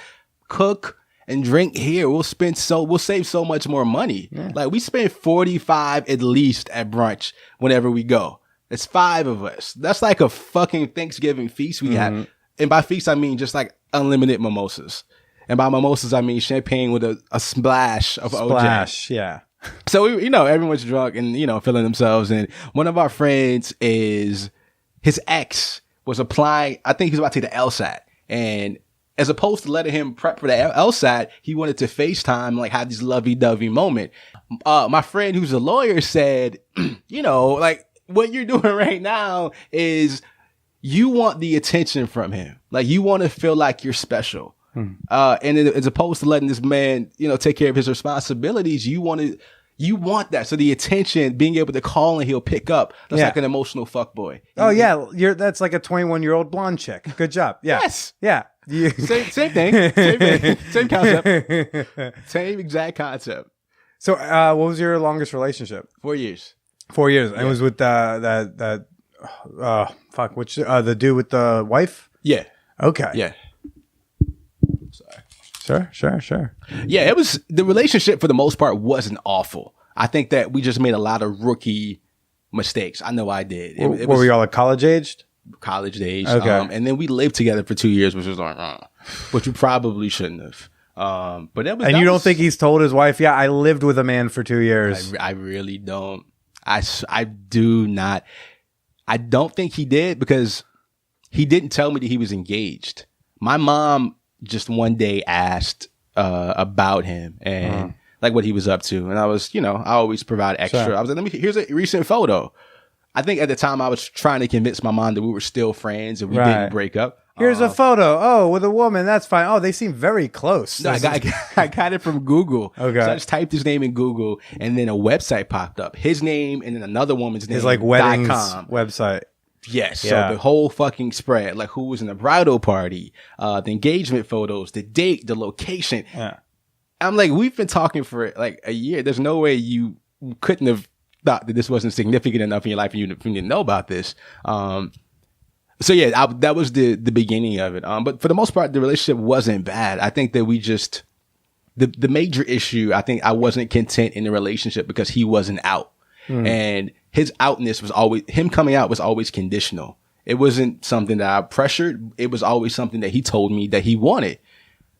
cook and drink here. We'll save so much more money. Yeah. Like, we spend $45 at least at brunch whenever we go. It's 5 of us. That's like a fucking Thanksgiving feast we have. And by feast, I mean just like unlimited mimosas. And by mimosas, I mean champagne with a splash of OJ. Yeah. So, everyone's drunk and, feeling themselves. And one of our friends his ex was applying, I think he's about to take the LSAT. And as opposed to letting him prep for the LSAT, he wanted to FaceTime, like have this lovey-dovey moment. My friend who's a lawyer said, like what you're doing right now is you want the attention from him. Like you want to feel like you're special. And as opposed to letting this man, take care of his responsibilities, you want that. So the attention, being able to call and he'll pick up. That's like an emotional fuckboy. Oh yeah. That's like a 21-year-old blonde chick. Good job. Yeah. Yes. Yeah. Same thing. Same concept. Same exact concept. So, what was your longest relationship? 4 years. 4 years. Yeah. It was with the dude with the wife? Yeah. Okay. Yeah. Sure. Yeah, it was, the relationship for the most part wasn't awful. I think that we just made a lot of rookie mistakes. I know I did. Were we all like college aged? College age. Okay. And then we lived together for 2 years, which was like, which we probably shouldn't have. But that was. And you don't think he's told his wife, yeah, I lived with a man for 2 years? I really don't. I do not. I don't think he did, because he didn't tell me that he was engaged. My mom just one day asked about him and like what he was up to. And I was, I always provide extra. Sure. I was like, here's a recent photo. I think at the time I was trying to convince my mom that we were still friends and we didn't break up. Here's a photo. Oh, with a woman. That's fine. Oh, they seem very close. No, I got it from Google. Okay. So I just typed his name in Google and then a website popped up. His name and then another woman's name. It's like weddings website. Yes. Yeah. So the whole fucking spread, like who was in the bridal party, the engagement photos, the date, the location. Yeah. I'm like, we've been talking for like a year. There's no way you couldn't have thought that this wasn't significant enough in your life and you didn't know about this. So yeah, that was the beginning of it. But for the most part, the relationship wasn't bad. I think that we just, the major issue, I think I wasn't content in the relationship because he wasn't out. And his outness was always, him coming out was always conditional. It wasn't something that I pressured. It was always something that he told me that he wanted.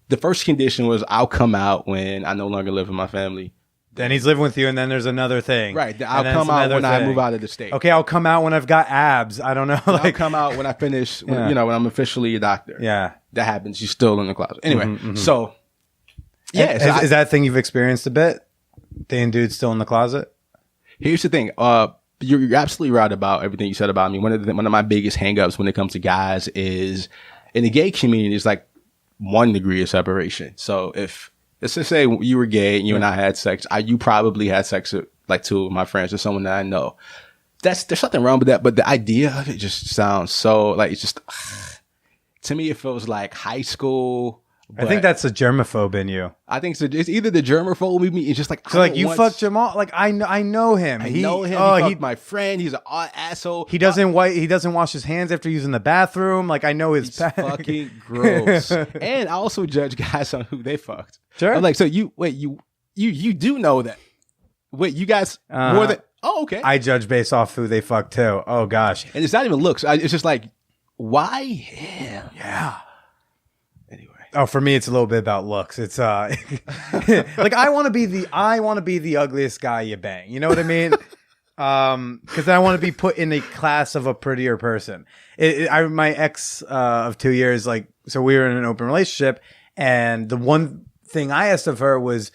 The first condition was I'll come out when I no longer live with my family. Then he's living with you, and then there's another thing. Right. I'll come out when I move out of the state. Okay, I'll come out when I've got abs. I don't know. I'll come out when I finish, when I'm officially a doctor. Yeah. That happens. You're still in the closet. Anyway, so, yeah. Is that a thing you've experienced a bit? Being dude still in the closet? Here's the thing. You're absolutely right about everything you said about me. One of my biggest hangups when it comes to guys is in the gay community is like 1 degree of separation. So if let's just say you were gay and you and I had sex, you probably had sex with like 2 of my friends or someone that I know. There's nothing wrong with that, but the idea of it just sounds so like it's just to me it feels like high school. I think that's a germaphobe in you. I think so. It's either the germaphobe in me. It's just like, so like you fucked Jamal. Like I know him. I know him. Oh, he's my friend. He's an asshole. He doesn't wash his hands after using the bathroom. Like I know his fucking gross. And I also judge guys on who they fucked. Sure. I'm like, so you do know that. Wait, you guys more than Oh, okay. I judge based off who they fuck too. Oh gosh. And it's not even looks. It's just like, why him? Yeah. Anyway. Oh, for me, it's a little bit about looks. It's like I want to be the ugliest guy you bang. You know what I mean? Because I want to be put in a class of a prettier person. My ex of 2 years, like, so we were in an open relationship, and the one thing I asked of her was,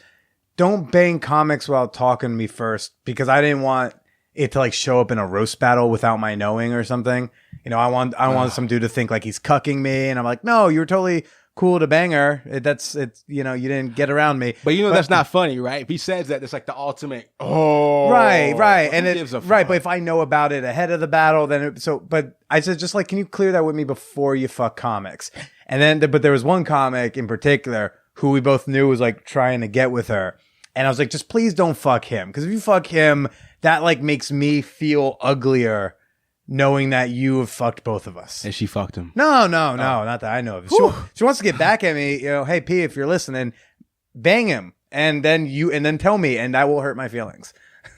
don't bang comics while talking to me first, because I didn't want it to like show up in a roast battle without my knowing or something. You know, I want some dude to think like he's cucking me, and I'm like, no, you're totally cool to bang her. It's you know, you didn't get around me. But that's not funny, right? If he says that, it's like the ultimate. Oh, right, and right. But if I know about it ahead of the battle, then But I said, just like, can you clear that with me before you fuck comics? And then, but there was one comic in particular who we both knew was like trying to get with her, and I was like, just please don't fuck him, because if you fuck him, that like makes me feel uglier, knowing that you have fucked both of us. And she fucked him. No, not that I know of. She wants to get back at me. You know, hey P, if you're listening, bang him, and then tell me, and that will hurt my feelings.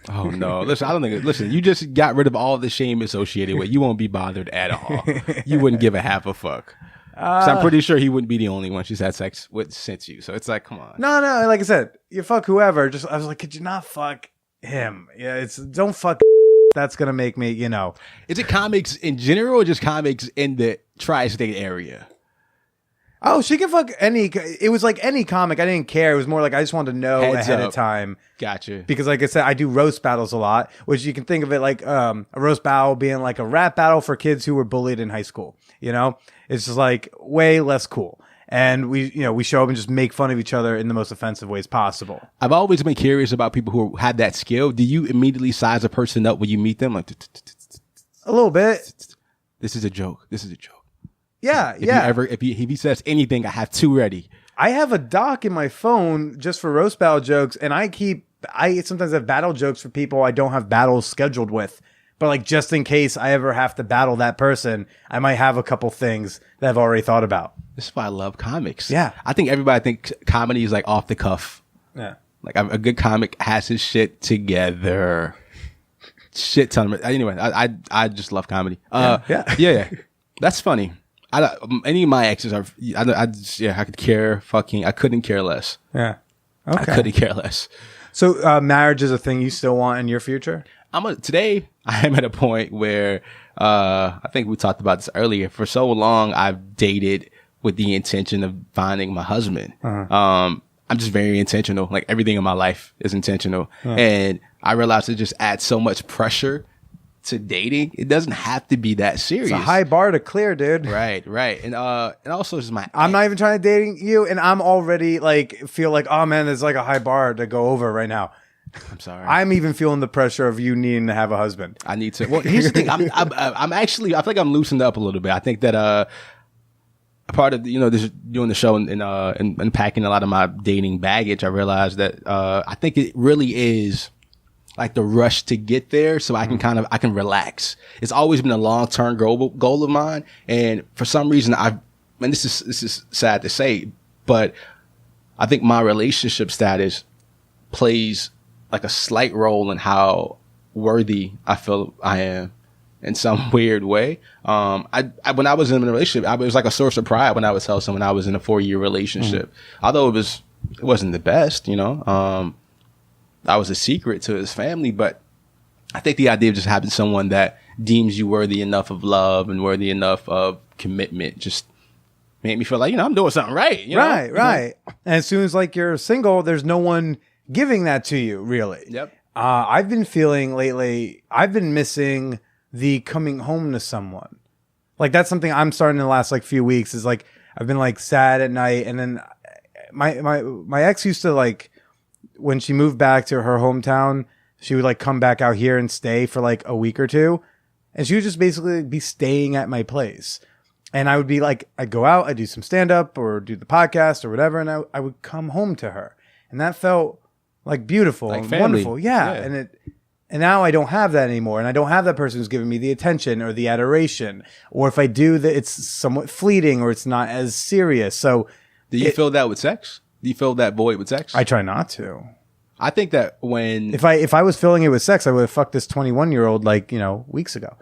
Oh no! Listen, I don't think. Listen, you just got rid of all the shame associated with. You won't be bothered at all. You wouldn't give a half a fuck. So I'm pretty sure he wouldn't be the only one she's had sex with since you. So it's like, come on. No. Like I said, you fuck whoever. I was like, could you not fuck him? Yeah, don't fuck. That's gonna make me, you know. Is it comics in general or just comics in the tri-state area? Oh, she can fuck any. It was like any comic. I didn't care. It was more like I just wanted to know ahead of time. Gotcha. Because like I said, I do roast battles a lot, which you can think of it like a roast battle being like a rap battle for kids who were bullied in high school. You know, it's just like way less cool. And we show up and just make fun of each other in the most offensive ways possible. I've always been curious about people who had that skill. Do you immediately size a person up when you meet them? Like, a little bit. This is a joke. Yeah, If he says anything, I have two ready. I have a doc in my phone just for roast battle jokes, and I sometimes have battle jokes for people I don't have battles scheduled with. But like, just in case I ever have to battle that person, I might have a couple things that I've already thought about. This is why I love comics. Yeah. I think everybody thinks comedy is like off the cuff. Yeah. Like a good comic has his shit together. Shit ton of it. Anyway, I just love comedy. Yeah. That's funny. Any of my exes are, I could care fucking, I couldn't care less. Yeah. Okay. I couldn't care less. So marriage is a thing you still want in your future? Today I am at a point where I think we talked about this earlier. For so long, I've dated with the intention of finding my husband. Uh-huh. I'm just very intentional. Like, everything in my life is intentional. Uh-huh. And I realized it just adds so much pressure to dating. It doesn't have to be that serious. It's a high bar to clear, dude. Right. And also just I'm not even trying to dating you, and I'm already like, feel like, oh man, there's like a high bar to go over right now. I'm sorry. I'm even feeling the pressure of you needing to have a husband. I need to. Well, here's the thing. I'm actually, I feel like I'm loosened up a little bit. I think that a part of this, doing the show and unpacking a lot of my dating baggage, I realized that I think it really is like the rush to get there, so I can relax. It's always been a long-term goal of mine, and for some reason and this is sad to say, but I think my relationship status plays like a slight role in how worthy I feel I am in some weird way. When I was in a relationship, it was like a source of pride when I would tell someone I was in a 4-year relationship, although it wasn't the best, I was a secret to his family, but I think the idea of just having someone that deems you worthy enough of love and worthy enough of commitment just made me feel like, I'm doing something right. Right. And as soon as like you're single, there's no one giving that to you, really. Yep. I've been feeling lately, I've been missing the coming home to someone. Like, that's something I'm starting in the last like few weeks, is like, I've been like sad at night. And then my ex used to, like, when she moved back to her hometown, she would like come back out here and stay for like a week or two. And she would just basically be staying at my place. And I would be like, I'd go out, I'd do some stand up or do the podcast or whatever. And I would come home to her. And that felt like beautiful, like, and family. Wonderful. Yeah. And now I don't have that anymore. And I don't have that person who's giving me the attention or the adoration. Or if I do, that it's somewhat fleeting or it's not as serious. So do you feel that with sex? Do you fill that void with sex? I try not to. I think that when if I was filling it with sex, I would have fucked this 21-year-old like weeks ago.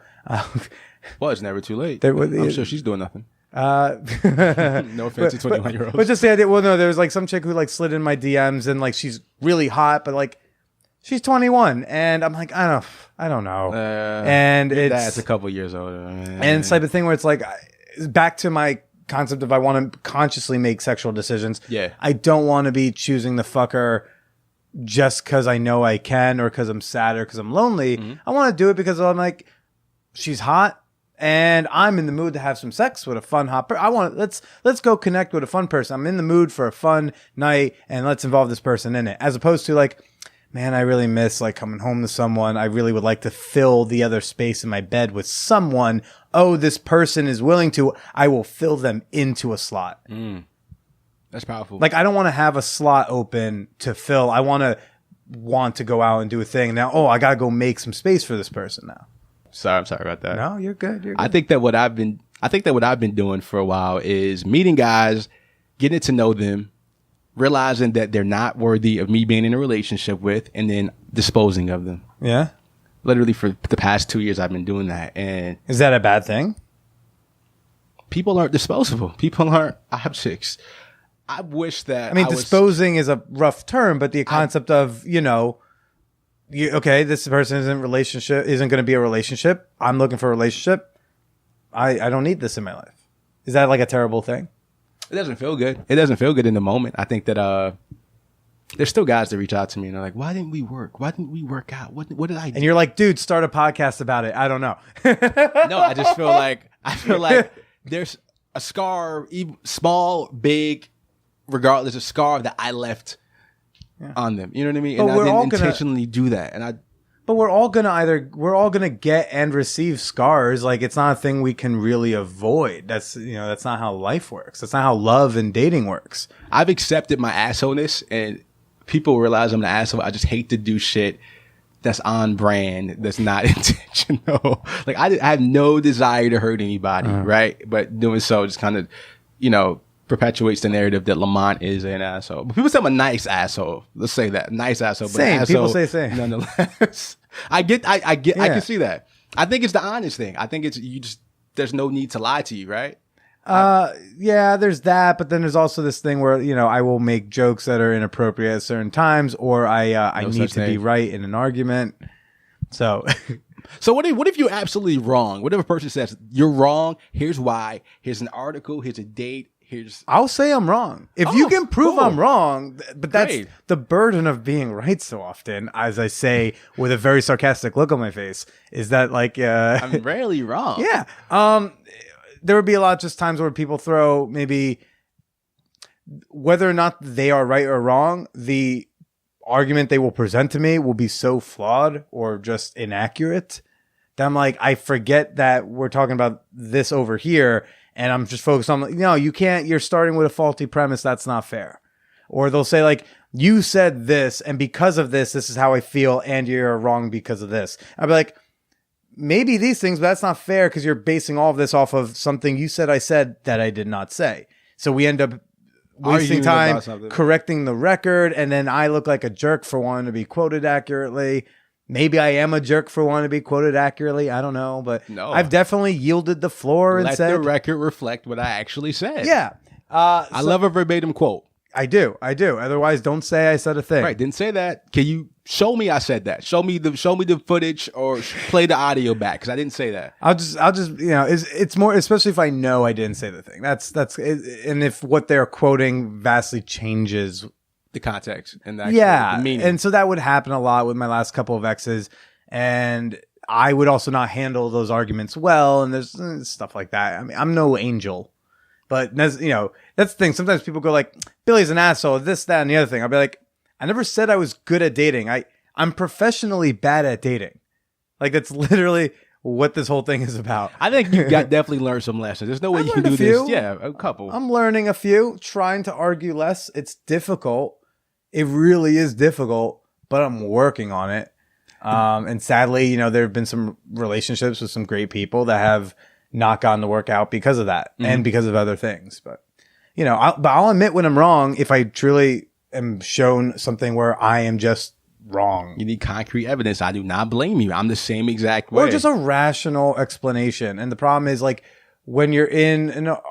Well, it's never too late. I'm sure she's doing nothing. No offense to 21-year-olds. But just the idea. Well, no, there was like some chick who like slid in my DMs and like she's really hot, but like she's 21, and I'm like, I don't know. And that's a couple years older. And it's like the thing where it's like back to my concept of I want to consciously make sexual decisions. Yeah, I don't want to be choosing the fucker just because I know I can or because I'm sad or because I'm lonely. Mm-hmm. I want to do it because I'm like, she's hot. And I'm in the mood to have some sex with a fun hot person. Let's go connect with a fun person. I'm in the mood for a fun night, and let's involve this person in it. As opposed to like, man, I really miss like coming home to someone. I really would like to fill the other space in my bed with someone. Oh, this person is willing to. I will fill them into a slot. That's powerful. Like I don't want to have a slot open to fill. I want to go out and do a thing. Now, I got to go make some space for this person now. I'm sorry about that. No, you're good. I think that what I've been doing for a while is meeting guys, getting to know them, realizing that they're not worthy of me being in a relationship with, and then disposing of them. Yeah. Literally for the past 2 years, I've been doing that. And is that a bad thing? People aren't disposable. People aren't objects. I wish that. I mean, disposing is a rough term, but the concept of this person isn't going to be a relationship. I'm looking for a relationship. I don't need this in my life. Is that like a terrible thing? It doesn't feel good. It doesn't feel good in the moment. I think that there's still guys that reach out to me and they're like, why didn't we work? Why didn't we work out? What did I do? And you're like, dude, start a podcast about it. I don't know. No, I just feel like there's a scar, small, big, regardless, a scar that I left on them. You know what I mean? And I didn't intentionally do that. But we're all gonna get and receive scars. Like it's not a thing we can really avoid. That's not how life works. That's not how love and dating works. I've accepted my assholeness, and people realize I'm an asshole. I just hate to do shit that's on brand, that's not intentional. Like I have no desire to hurt anybody, right? But doing so just kind of, perpetuates the narrative that Lamont is an asshole. But people say I'm a nice asshole. Let's say that. Nice asshole. But same. Asshole, people say same. Nonetheless. I can see that. I think it's the honest thing. I think there's no need to lie to you, right? Yeah, there's that, but then there's also this thing where, I will make jokes that are inappropriate at certain times, or I need to be right in an argument. So what if you're absolutely wrong? What if a person says you're wrong? Here's why. Here's an article. Here's a date. I'll say I'm wrong. If you can prove I'm wrong, but that's the burden of being right so often, as I say with a very sarcastic look on my face, is that like... I'm rarely wrong. Yeah. There would be a lot of just times where people throw maybe... Whether or not they are right or wrong, the argument they will present to me will be so flawed or just inaccurate that I'm like, I forget that we're talking about this over here, and I'm just focused on, you can't, you're starting with a faulty premise. That's not fair. Or they'll say like, you said this, and because of this, this is how I feel, and you're wrong because of this. I'll be like, maybe these things, but that's not fair because you're basing all of this off of something you said I said that I did not say. So we end up wasting time correcting the record, and then I look like a jerk for wanting to be quoted accurately. Maybe I am a jerk for wanting to be quoted accurately. I don't know, but I've definitely yielded the floor and said... Let the record reflect what I actually said. Yeah. I love a verbatim quote. I do. Otherwise, don't say I said a thing. Right. Didn't say that. Can you show me I said that? Show me the footage or play the audio back, because I didn't say that. I'll just it's more, especially if I know I didn't say the thing. That's and if what they're quoting vastly changes the context and the meaning. And so that would happen a lot with my last couple of exes, and I would also not handle those arguments well, and there's stuff like that. I mean, I'm no angel, but that's the thing. Sometimes people go like, Billy's an asshole, this, that, and the other thing. I'll be like, I never said I was good at dating. I'm professionally bad at dating. Like, that's literally what this whole thing is about. I think you definitely learned some lessons. There's no way you can do this. Yeah, a couple. I'm learning a few, trying to argue less. It's difficult. It really is difficult, but I'm working on it. And sadly, there have been some relationships with some great people that have not gotten to work out because of that and because of other things. But, but I'll admit when I'm wrong if I truly am shown something where I am just wrong. You need concrete evidence. I do not blame you. I'm the same exact way. Or just a rational explanation. And the problem is, like, when you're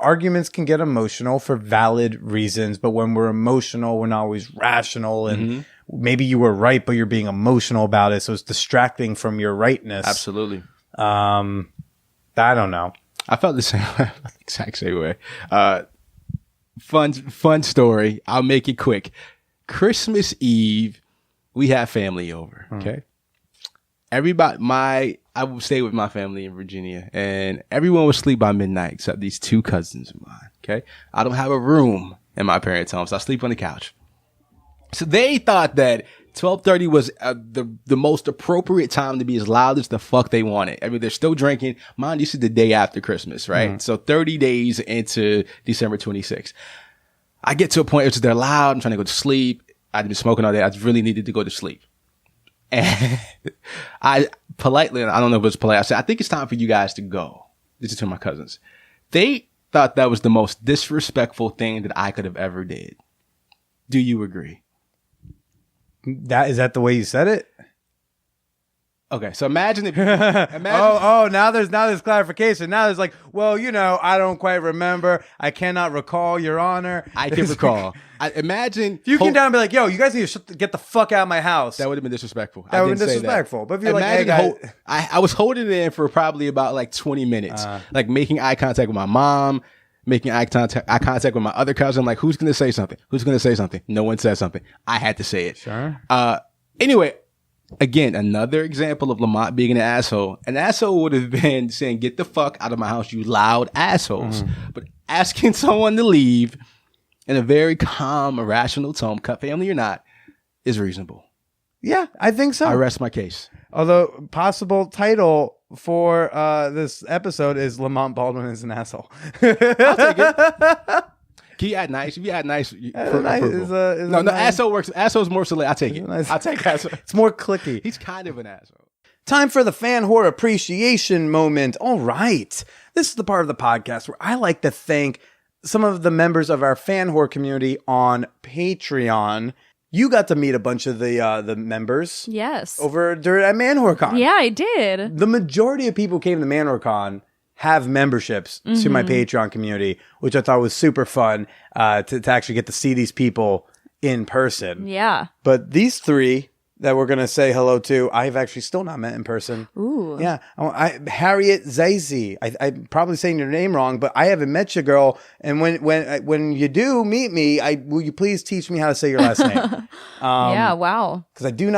arguments can get emotional for valid reasons, but when we're emotional, we're not always rational. And maybe you were right, but you're being emotional about it. So it's distracting from your rightness. Absolutely. I don't know. I felt the same way. Exact same way. Fun story. I'll make it quick. Christmas Eve, we have family over. Okay. I would stay with my family in Virginia, and everyone would sleep by midnight except these two cousins of mine. Okay. I don't have a room in my parents' home, so I sleep on the couch. So they thought that 12:30 was the most appropriate time to be as loud as the fuck they wanted. I mean, they're still drinking. Mind, this is the day after Christmas, right? So 30 days into December 26th. I get to a point where they're loud. I'm trying to go to sleep. I'd been smoking all day. I really needed to go to sleep. And I politely, I don't know if it was polite, I said, I think it's time for you guys to go. This is to my cousins. They thought that was the most disrespectful thing that I could have ever did. Do you agree? Is that the way you said it? Okay, so imagine if now there's clarification. Now there's like, well, I don't quite remember. I cannot recall, Your Honor. I can recall. Imagine if you came down and be like, yo, you guys need to get the fuck out of my house. That would have been disrespectful. That would have been disrespectful. But if you're imagine like, hey, I was holding it in for probably about like 20 minutes, like making eye contact with my mom, making eye contact with my other cousin. Like, who's going to say something? Who's going to say something? No one said something. I had to say it. Sure. Anyway, again, another example of Lamont being an asshole. An asshole would have been saying, get the fuck out of my house, you loud assholes. But asking someone to leave in a very calm, rational tone, cut family or not, is reasonable. Yeah, I think so. I rest my case. Although, possible title for this episode is Lamont Baldwin is an asshole. I'll take it. Can you add nice? If you add nice, asshole works. Asshole's more select. I take it. I take asshole. It's more clicky. He's kind of an asshole. Time for the fan whore appreciation moment. All right. This is the part of the podcast where I like to thank some of the members of our fan whore community on Patreon. You got to meet a bunch of the members. Yes. Over during at ManwhoreCon. Yeah, I did. The majority of people who came to ManwhoreCon have memberships to my Patreon community, which I thought was super fun to actually get to see these people in person. Yeah. But these three that we're going to say hello to, I've actually still not met in person. Ooh. Yeah. Harriet Zazie. I'm probably saying your name wrong, but I haven't met you, girl. And when you do meet me, will you please teach me how to say your last name? Yeah, wow. Because I don't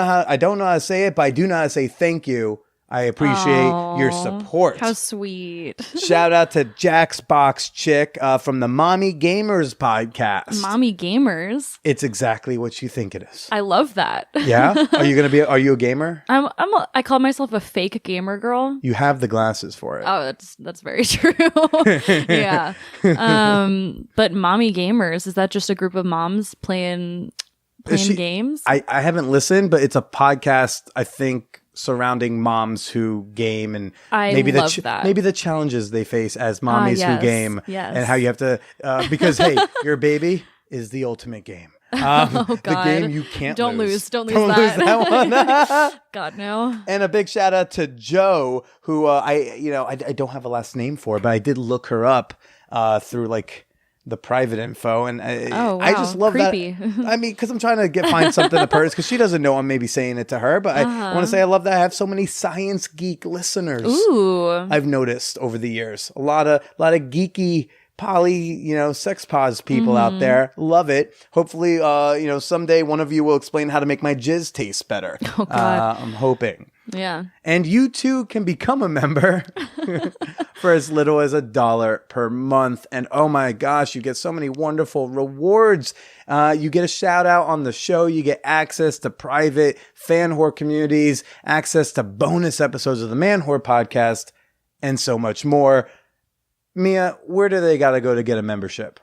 know how to say it, but I do know how to say thank you. I appreciate your support. How sweet. Shout out to Jack's Box Chick from the Mommy Gamers podcast. Mommy Gamers? It's exactly what you think it is. I love that. Yeah? Are you a gamer? I call myself a fake gamer girl. You have the glasses for it. Oh, that's very true. Yeah. But Mommy Gamers, is that just a group of moms playing games? I haven't listened, but it's a podcast, I think, surrounding moms who game and maybe the challenges they face as mommies who game and how you have to because hey, your baby is the ultimate game. The game you can't lose. Don't lose that one. God, no. And a big shout out to Joe, who I don't have a last name for, but I did look her up through like the private info, and I just love creepy. That. I mean, because I'm trying to find something to purchase, because she doesn't know I'm maybe saying it to her, but I want to say I love that I have so many science geek listeners. Ooh, I've noticed over the years a lot of geeky poly, sex pause people out there. Love it. Hopefully, someday one of you will explain how to make my jizz taste better. Oh God, I'm hoping. Yeah. And you too can become a member for as little as $1 per month. And oh my gosh, you get so many wonderful rewards. You get a shout out on the show. You get access to private fan whore communities, access to bonus episodes of the Man Whore podcast, and so much more. Mia, where do they got to go to get a membership?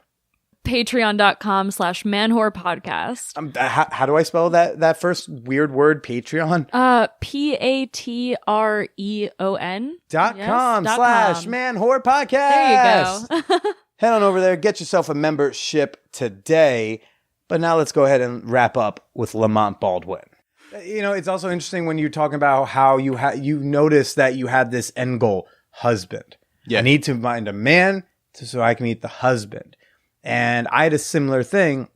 Patreon.com/ManwhorePodcast. How do I spell that first weird word, Patreon? Patreon.com/ManwhorePodcast. There you go. Head on over there, get yourself a membership today. But now let's go ahead and wrap up with Lamont Baldwin. It's also interesting when you're talking about how you notice that you had this end goal, husband. Yeah. I need to find a man so I can meet the husband. And I had a similar thing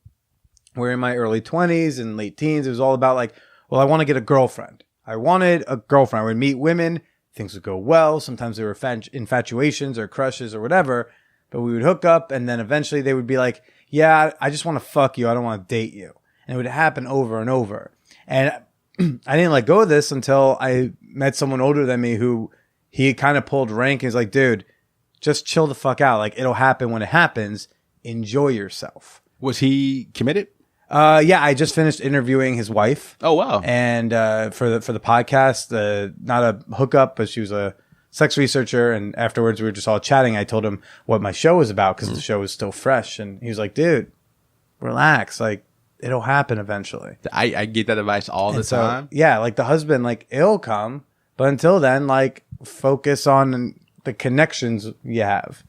where in my early 20s and late teens, it was all about like, well, I want to get a girlfriend. I wanted a girlfriend. I would meet women. Things would go well. Sometimes there were infatuations or crushes or whatever. But we would hook up and then eventually they would be like, yeah, I just want to fuck you. I don't want to date you. And it would happen over and over. And I didn't let go of this until I met someone older than me who he kind of pulled rank and he's like, dude, just chill the fuck out. Like, it'll happen when it happens. Enjoy yourself. Was he committed? Yeah, I just finished interviewing his wife. Oh, wow. And for the podcast, not a hookup, but she was a sex researcher. And afterwards, we were just all chatting. I told him what my show was about because the show was still fresh. And he was like, dude, relax. Like, it'll happen eventually. I get that advice all the time. Yeah, like the husband, like it'll come. But until then, like focus on the connections you have.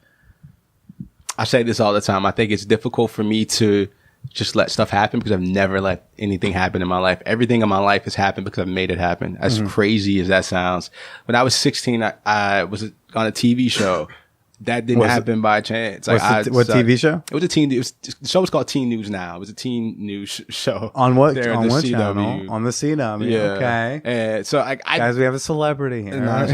I say this all the time. I think it's difficult for me to just let stuff happen because I've never let anything happen in my life. Everything in my life has happened because I've made it happen. As crazy as that sounds. When I was 16, I was on a TV show. That didn't happen by chance. Like, what TV show? It was the show was called Teen News Now. It was a teen news show. On what? On what channel? On the CW. Yeah. Okay. And so guys, we have a celebrity here. No, it's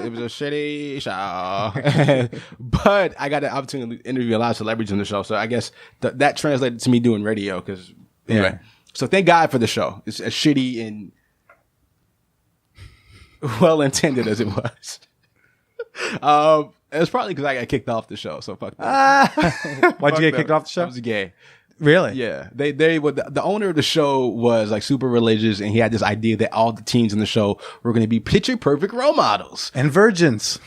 it was a shitty show. But I got the opportunity to interview a lot of celebrities on the show. So I guess that translated to me doing radio. Because anyway, so thank God for the show. It's as shitty and well intended as it was. It was probably because I got kicked off the show, so fuck that. Why'd you get kicked off the show? I was gay. Really? Yeah. They would. The owner of the show was like super religious, and he had this idea that all the teens in the show were going to be picture perfect role models and virgins.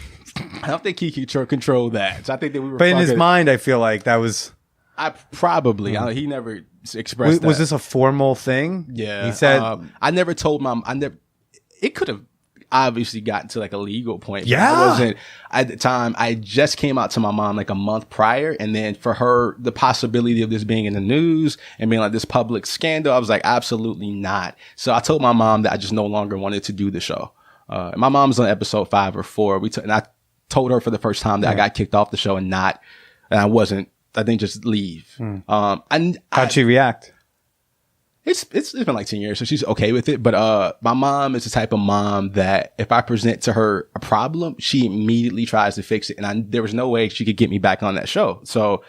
I don't think he could control that. So I think that we were. But in his mind, I feel like that was. He never expressed that. Was this a formal thing? Yeah. He said. I never told mom. It could have obviously gotten to like a legal point. Yeah. I wasn't at the time. I just came out to my mom like a month prior. And then for her, the possibility of this being in the news and being like this public scandal, I was like, absolutely not. So I told my mom that I just no longer wanted to do the show. My mom's on episode 5 or 4. And I told her for the first time that I got kicked off the show and I didn't just leave. How'd she react? It's been like 10 years, so she's okay with it. But my mom is the type of mom that if I present to her a problem, she immediately tries to fix it. And there was no way she could get me back on that show. So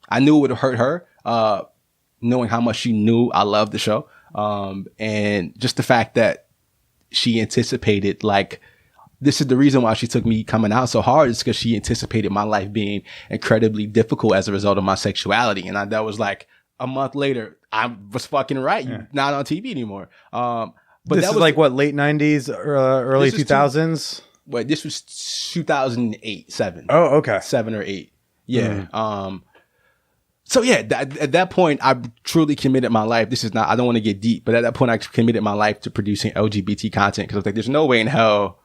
I knew it would hurt her, knowing how much she knew I loved the show. And just the fact that she anticipated, like, this is the reason why she took me coming out so hard, is because she anticipated my life being incredibly difficult as a result of my sexuality. And that was like a month later. I was fucking right. You're not on TV anymore. But this that was was like what, late 90s, early 2000s? Wait, this was 2008, 7. Oh, okay. 7 or 8. Yeah. So yeah, at that point, I truly committed my life. I don't want to get deep, but at that point, I committed my life to producing LGBT content because I was like, there's no way in hell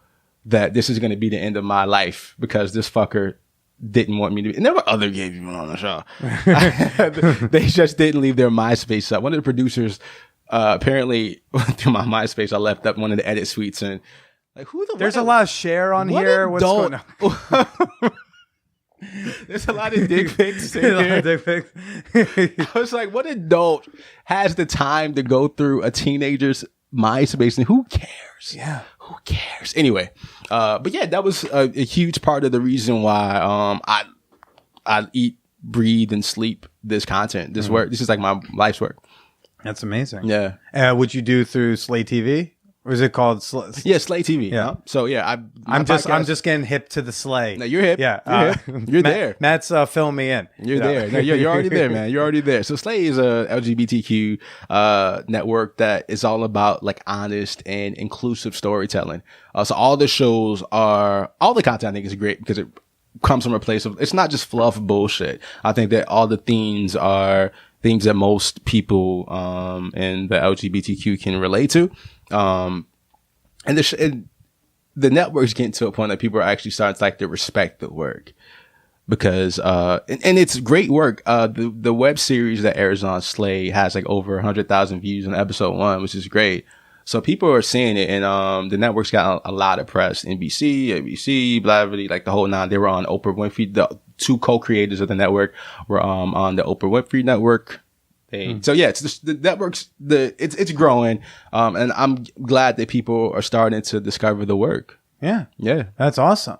that this is going to be the end of my life because this fucker didn't want me to be. And there were other gay people on the show. They just didn't leave their MySpace up. One of the producers apparently through my MySpace, I left up one of the edit suites and like, there's a lot of share on here. What's going on? There's a lot of dick pics in here. I was like, what adult has the time to go through a teenager's MySpace and who cares? Yeah. Who cares? Anyway, but yeah, that was a huge part of the reason why I eat, breathe, and sleep this content, this work. This is like my life's work. That's amazing. Yeah. Would you do through Slay TV? Or is it called Slay? Yeah, Slay TV. Yeah. So yeah, I'm just getting hip to the Slay. No, you're hip. Yeah. You're there. Matt's filling me in. You're there. No, you're already there, man. You're already there. So Slay is a LGBTQ network that is all about like honest and inclusive storytelling. So all the content I think is great because it comes from a place of, it's not just fluff bullshit. I think that all the themes are things that most people in the LGBTQ can relate to. And the network's getting to a point that people are actually starting to like to respect the work. because and it's great work. The web series that airs on Slay has like over 100,000 views on episode 1, which is great. So people are seeing it, and the network's got a lot of press. NBC, ABC, blah, blah, blah, like the whole nine. They were on Oprah Winfrey. The two co-creators of the network were on the Oprah Winfrey Network. So yeah, it's the network's it's growing, and I'm glad that people are starting to discover the work. Yeah, yeah, that's awesome.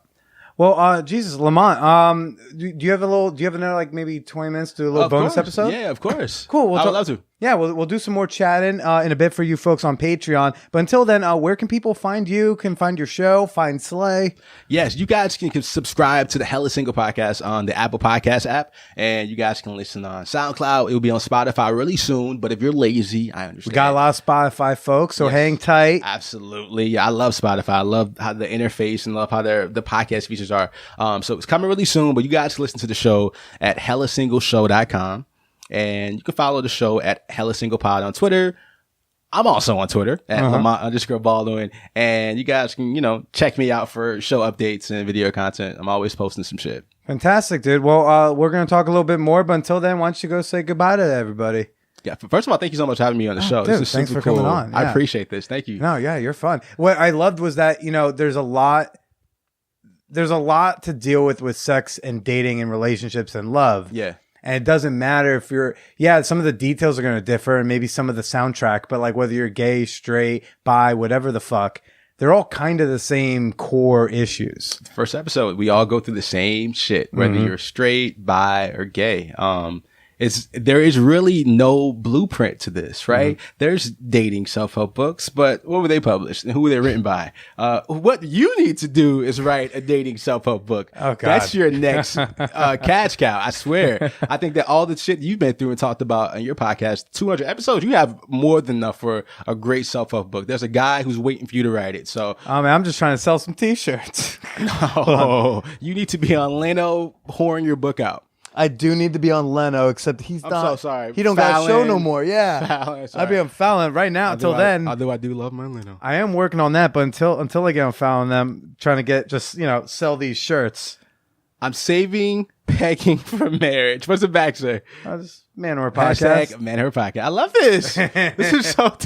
Well, Jesus, Lamont, do you have another like maybe 20 minutes to do a little bonus episode? Yeah, of course. Cool. I would love to. Yeah, we'll do some more chatting in a bit for you folks on Patreon. But until then, where can people find you? Can find your show? Find Slay? Yes, you guys can subscribe to the Hella Single podcast on the Apple Podcast app, and you guys can listen on SoundCloud. It will be on Spotify really soon. But if you're lazy, I understand. We got a lot of Spotify folks, so hang tight. Absolutely, I love Spotify. I love how the interface and love how the podcast features are. So it's coming really soon. But you guys can listen to the show at hellasingleshow.com. And you can follow the show at Hella Single Pod on Twitter. I'm also on Twitter at Lamont_Baldwin. And you guys can, check me out for show updates and video content. I'm always posting some shit. Fantastic, dude. Well, we're going to talk a little bit more, but until then, why don't you go say goodbye to everybody? Yeah. First of all, thank you so much for having me on the show. Dude, this is thanks super for cool. coming on. Yeah. I appreciate this. Thank you. No, yeah, you're fun. What I loved was that, there's a lot to deal with sex and dating and relationships and love. Yeah. And it doesn't matter if some of the details are going to differ and maybe some of the soundtrack, but like whether you're gay, straight, bi, whatever the fuck, they're all kind of the same core issues. First episode, we all go through the same shit, whether you're straight, bi, or gay. There is really no blueprint to this, right? There's dating self-help books, but what were they published and who were they written by? What you need to do is write a dating self-help book. Oh, God. That's your next cash cow, I swear. I think that all the shit you've been through and talked about on your podcast, 200 episodes, you have more than enough for a great self-help book. There's a guy who's waiting for you to write it. So, I'm just trying to sell some t-shirts. No, you need to be on Leno pouring your book out. I do need to be on Leno, except he's not. I'm so sorry. He don't got a show no more. Yeah. Fallon, I'd be on Fallon right now. Until then. Although I do love my Leno. I am working on that, but until I get on Fallon, I'm trying to get sell these shirts. I'm saving pegging for marriage. What's the back say? Just Manwhore Podcast. Manwhore Podcast. I love this. This is so...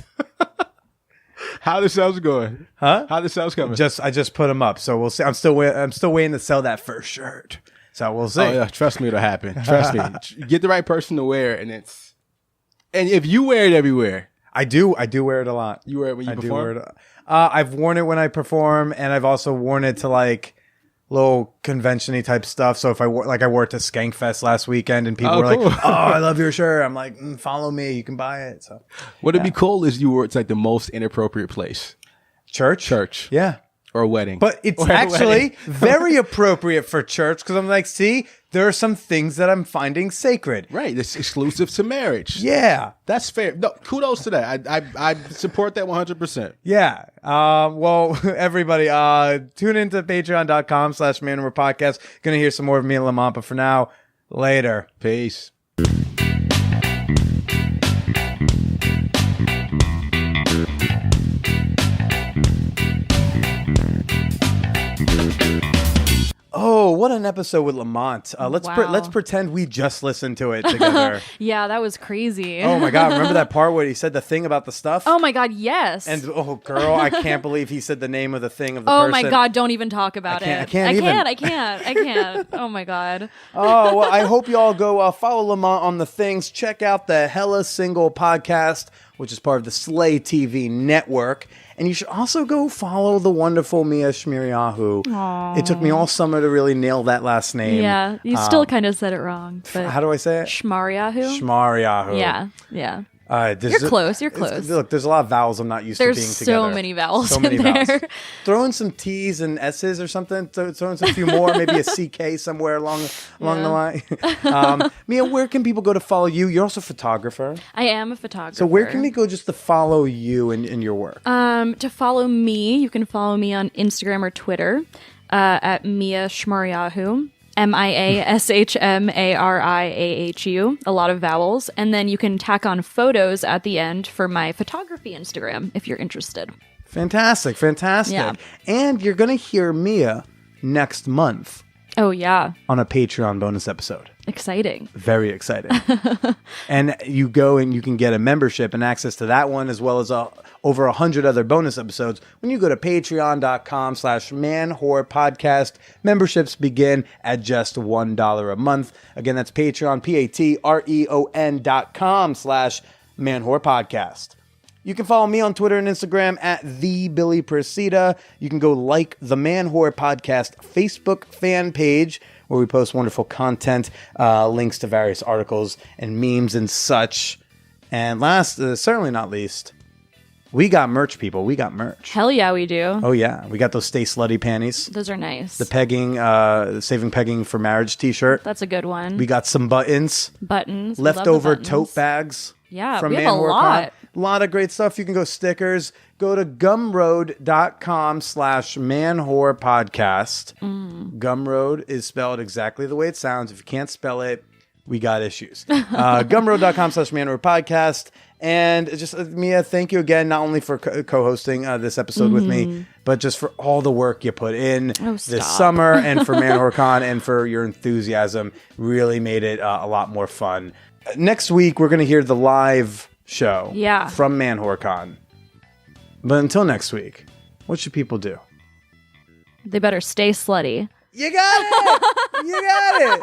How the sales going? Huh? How the sales coming? I just put them up, so we'll see. I'm still waiting to sell that first shirt. So we'll see. Oh, yeah. Trust me, it'll happen. Trust me. Get the right person to wear it, and if you wear it everywhere. I do wear it a lot. You wear it when you perform? Do wear it. I've worn it when I perform, and I've also worn it to like little convention-y type stuff. So if I wore it to Skankfest last weekend, and people were cool. Like, "Oh, I love your shirt," I'm like, "Follow me, you can buy it." So what'd be cool is you wore it to like the most inappropriate place. Church. Yeah. Or a wedding. But it's actually very appropriate for church because I'm like, see, there are some things that I'm finding sacred. Right. It's exclusive to marriage. Yeah. That's fair. No, kudos to that. I support that 100%. Yeah. Well, everybody, tune into patreon.com/ManwhorePodcast. Gonna hear some more of me and Lamont, but for now, later. Peace. Oh, what an episode with Lamont. Let's pretend we just listened to it together. Yeah, that was crazy. Oh my God. Remember that part where he said the thing about the stuff? Oh my God, yes. And oh girl, I can't believe he said the name of the thing of the person. Oh my God, don't even talk about it. I can't. Oh my God. Oh, well, I hope you all go follow Lamont on the things. Check out the Hella Single podcast, which is part of the Slay TV network. And you should also go follow the wonderful Mia Shmiriyahu. It took me all summer to really nail that last name. Yeah, you still kind of said it wrong. But how do I say it? Shmariyahu? Shmariyahu. Yeah. You're close. Look, there's a lot of vowels I'm not used to being together. There's so many vowels in there. Throw in some T's and S's or something. Throw in some few more. Maybe a CK somewhere along the line. Mia, where can people go to follow you? You're also a photographer. I am a photographer. So where can they go just to follow you and your work? To follow me, you can follow me on Instagram or Twitter at Mia Shmariyahu. MIASHMARIAHU, a lot of vowels. And then you can tack on photos at the end for my photography Instagram if you're interested. Fantastic. Yeah. And you're going to hear Mia next month. Oh, yeah. on a Patreon bonus episode. Exciting. Very exciting. And you go and you can get a membership and access to that one as well as over 100 other bonus episodes when you go to patreon.com/manwhorepodcast. Memberships begin at just $1 a month. Again, that's Patreon, patreon.com/manwhorepodcast. You can follow me on Twitter and Instagram at @TheBillyPresida. You can go like the Man Whore Podcast Facebook fan page where we post wonderful content, links to various articles and memes and such. And last, certainly not least, we got merch, people. We got merch. Hell yeah, we do. Oh, yeah. We got those Stay Slutty panties. Those are nice. The pegging, Saving Pegging for Marriage t-shirt. That's a good one. We got some buttons. Buttons. Leftover tote bags. Yeah, from we have a lot. A lot of great stuff. You can go stickers. Go to gumroad.com/manwhorepodcast. Gumroad is spelled exactly the way it sounds. If you can't spell it, we got issues. Gumroad.com/manwhorepodcast. And just, Mia, thank you again, not only for co-hosting this episode with me, but just for all the work you put in this summer and for ManwhoreCon and for your enthusiasm. Really made it a lot more fun. Next week, we're going to hear the live show from ManwhoreCon. But until next week, what should people do? They better stay slutty. You got it! You got it!